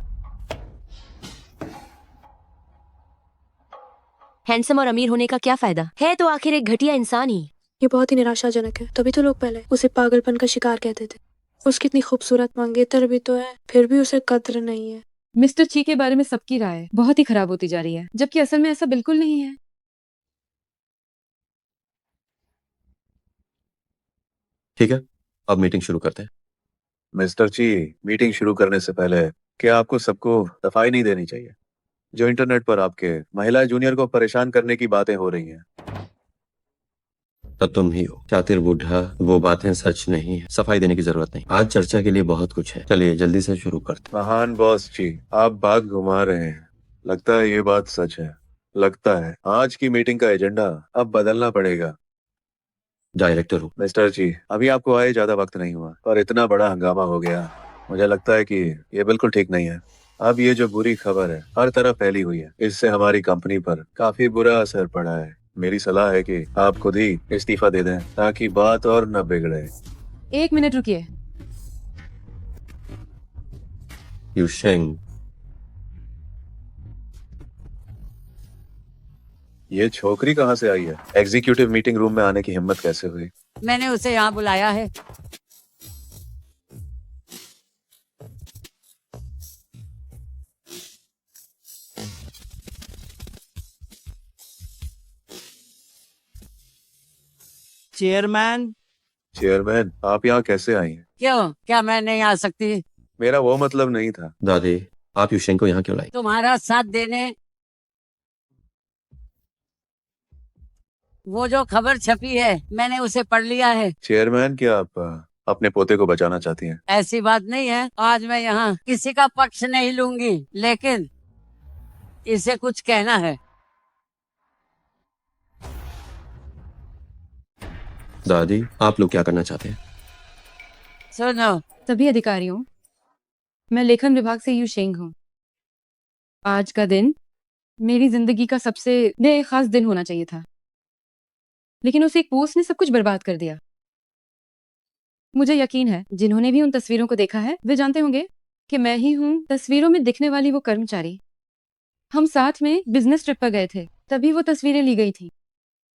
हैंडसम और अमीर होने का क्या फायदा है, तो आखिर एक घटिया इंसान ही।
ये बहुत ही निराशाजनक है। तभी तो लोग पहले उसे पागलपन का शिकार कहते थे। उसकी इतनी खूबसूरत मंगेतर भी तो है, फिर भी उसे कद्र नहीं है।
मिस्टर ची के बारे में सबकी राय बहुत ही खराब होती जा रही है, जबकि असल में ऐसा बिल्कुल नहीं है।
ठीक है, अब मीटिंग शुरू करते हैं।
मिस्टर ची, मीटिंग शुरू करने से पहले क्या आपको सबको सफाई नहीं देनी चाहिए? जो इंटरनेट पर आपके महिला जूनियर को परेशान करने की बातें हो रही हैं।
तब तुम ही हो शातिर बूढ़ा, वो बातें सच नहीं है। सफाई देने की जरूरत नहीं, आज चर्चा के लिए बहुत कुछ है। चलिए जल्दी से शुरू करते हैं।
महान बॉस जी, आप बात घुमा रहे हैं। लगता है ये बात सच है। लगता है आज की मीटिंग का एजेंडा अब बदलना पड़ेगा।
डायरेक्टर हूँ।
मिस्टर जी, अभी आपको आए ज्यादा वक्त नहीं हुआ और इतना बड़ा हंगामा हो गया। मुझे लगता है कि ये बिल्कुल ठीक नहीं है। अब ये जो बुरी खबर है हर तरफ फैली हुई है, इससे हमारी कंपनी पर काफी बुरा असर पड़ा है। मेरी सलाह है कि आप खुद ही इस्तीफा दे दें ताकि बात और न बिगड़े।
1 मिनट रुकिए।
युशेंग,
ये छोकरी कहाँ से आई है? एग्जीक्यूटिव मीटिंग रूम में आने की हिम्मत कैसे हुई?
मैंने उसे यहाँ बुलाया है।
चेयरमैन।
चेयरमैन, आप यहाँ कैसे आई हैं?
क्यों, क्या मैं नहीं आ सकती?
मेरा वो मतलब नहीं था।
दादी, आप युशेंग को यहाँ क्यों लाई?
तुम्हारा साथ देने। वो जो खबर छपी है मैंने उसे पढ़ लिया है।
चेयरमैन, क्या आप अपने पोते को बचाना चाहती हैं?
ऐसी बात नहीं है। आज मैं यहाँ किसी का पक्ष नहीं लूंगी, लेकिन इसे कुछ कहना है।
दादी, आप लोग क्या करना चाहते हैं?
सुनो,
सभी अधिकारियों, मैं लेखन विभाग से युशेंग हूँ। आज का दिन मेरी जिंदगी का सबसे खास दिन होना चाहिए था, लेकिन उस एक पोस्ट ने सब कुछ बर्बाद कर दिया। मुझे यकीन है जिन्होंने भी उन तस्वीरों को देखा है वे जानते होंगे कि मैं ही हूँ तस्वीरों में दिखने वाली वो कर्मचारी। हम साथ में बिजनेस ट्रिप पर गए थे, तभी वो तस्वीरें ली गई थी।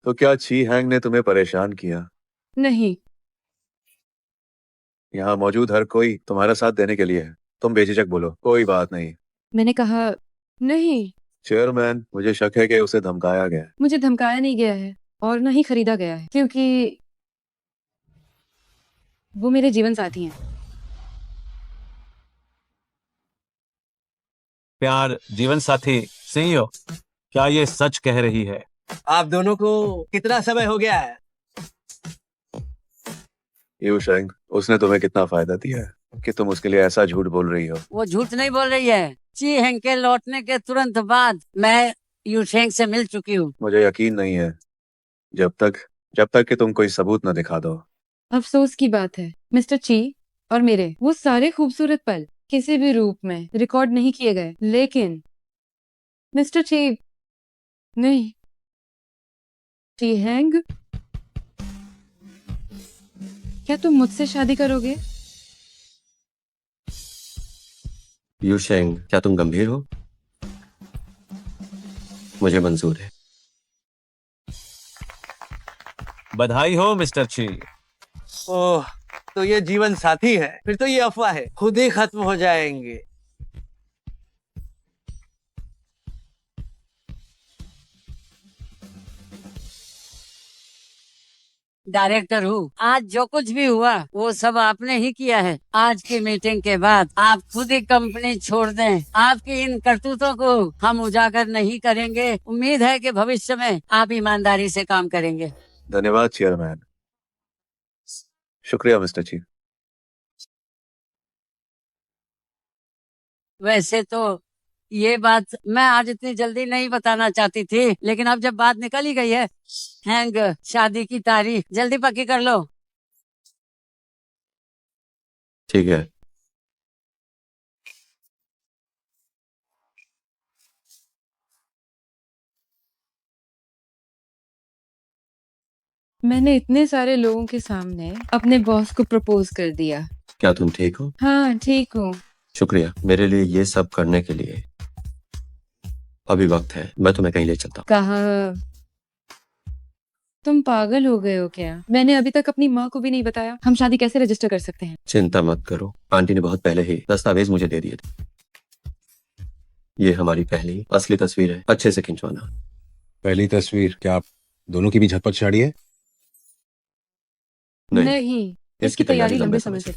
तो क्या ची हैंग ने तुम्हें परेशान किया?
नहीं,
यहाँ मौजूद हर कोई तुम्हारा साथ देने के लिए है। तुम बेझिझक बोलो, कोई बात नहीं।
मैंने कहा नहीं।
चेयरमैन, मुझे शक है कि उसे धमकाया गया है।
मुझे धमकाया नहीं गया है और न ही खरीदा गया है, क्योंकि वो मेरे जीवन साथी हैं।
प्यार जीवन साथी सीईओ, क्या ये सच कह रही है? आप दोनों को कितना समय हो गया है?
युशेंग, उसने तुम्हें कितना फायदा दिया है कि तुम उसके लिए ऐसा झूठ बोल रही हो?
वो झूठ नहीं बोल रही है। ची हेंग के लौटने के तुरंत बाद मैं यूशेंग से मिल चुकी हूँ।
मुझे यकीन नहीं है जब तक कि तुम कोई सबूत न दिखा दो।
अफसोस की बात है मिस्टर ची, और मेरे वो सारे खूबसूरत पल किसी भी रूप में रिकॉर्ड नहीं किए गए। लेकिन मिस्टर ची, नहीं, ची हैंग, क्या तुम मुझसे शादी करोगे?
युशेंग, क्या तुम गंभीर हो? मुझे मंजूर है।
बधाई हो मिस्टर ची।
ओह, तो ये जीवन साथी है? फिर तो ये अफवाह है, खुद ही खत्म हो जाएंगे।
डायरेक्टर हूँ। आज जो कुछ भी हुआ वो सब आपने ही किया है। आज की मीटिंग के बाद आप खुद ही कंपनी छोड़ दें। आपकी इन करतूतों को हम उजागर नहीं करेंगे। उम्मीद है कि भविष्य में आप ईमानदारी से काम करेंगे।
धन्यवाद चेयरमैन। शुक्रिया मिस्टर चीफ।
वैसे तो ये बात मैं आज इतनी जल्दी नहीं बताना चाहती थी, लेकिन अब जब बात निकल ही गई है, हैंग शादी की तारीख जल्दी पक्की कर लो।
ठीक है।
मैंने इतने सारे लोगों के सामने अपने बॉस को प्रपोज कर दिया।
क्या तुम ठीक हो?
हाँ ठीक हूँ।
शुक्रिया मेरे लिए ये सब करने के लिए। अभी वक्त है, मैं तुम्हें कहीं ले चलता हूँ।
कहाँ? तुम पागल हो गए हो क्या? मैंने अभी तक अपनी माँ को भी नहीं बताया। हम शादी कैसे रजिस्टर कर सकते हैं?
चिंता मत करो, आंटी ने बहुत पहले ही दस्तावेज मुझे दे दिए थे। ये हमारी पहली असली तस्वीर है, अच्छे से खिंचवाना।
पहली तस्वीर क्या आप दोनों की भी झटपट शादी है?
नहीं,
नहीं, इसकी तैयारी लंबे समय से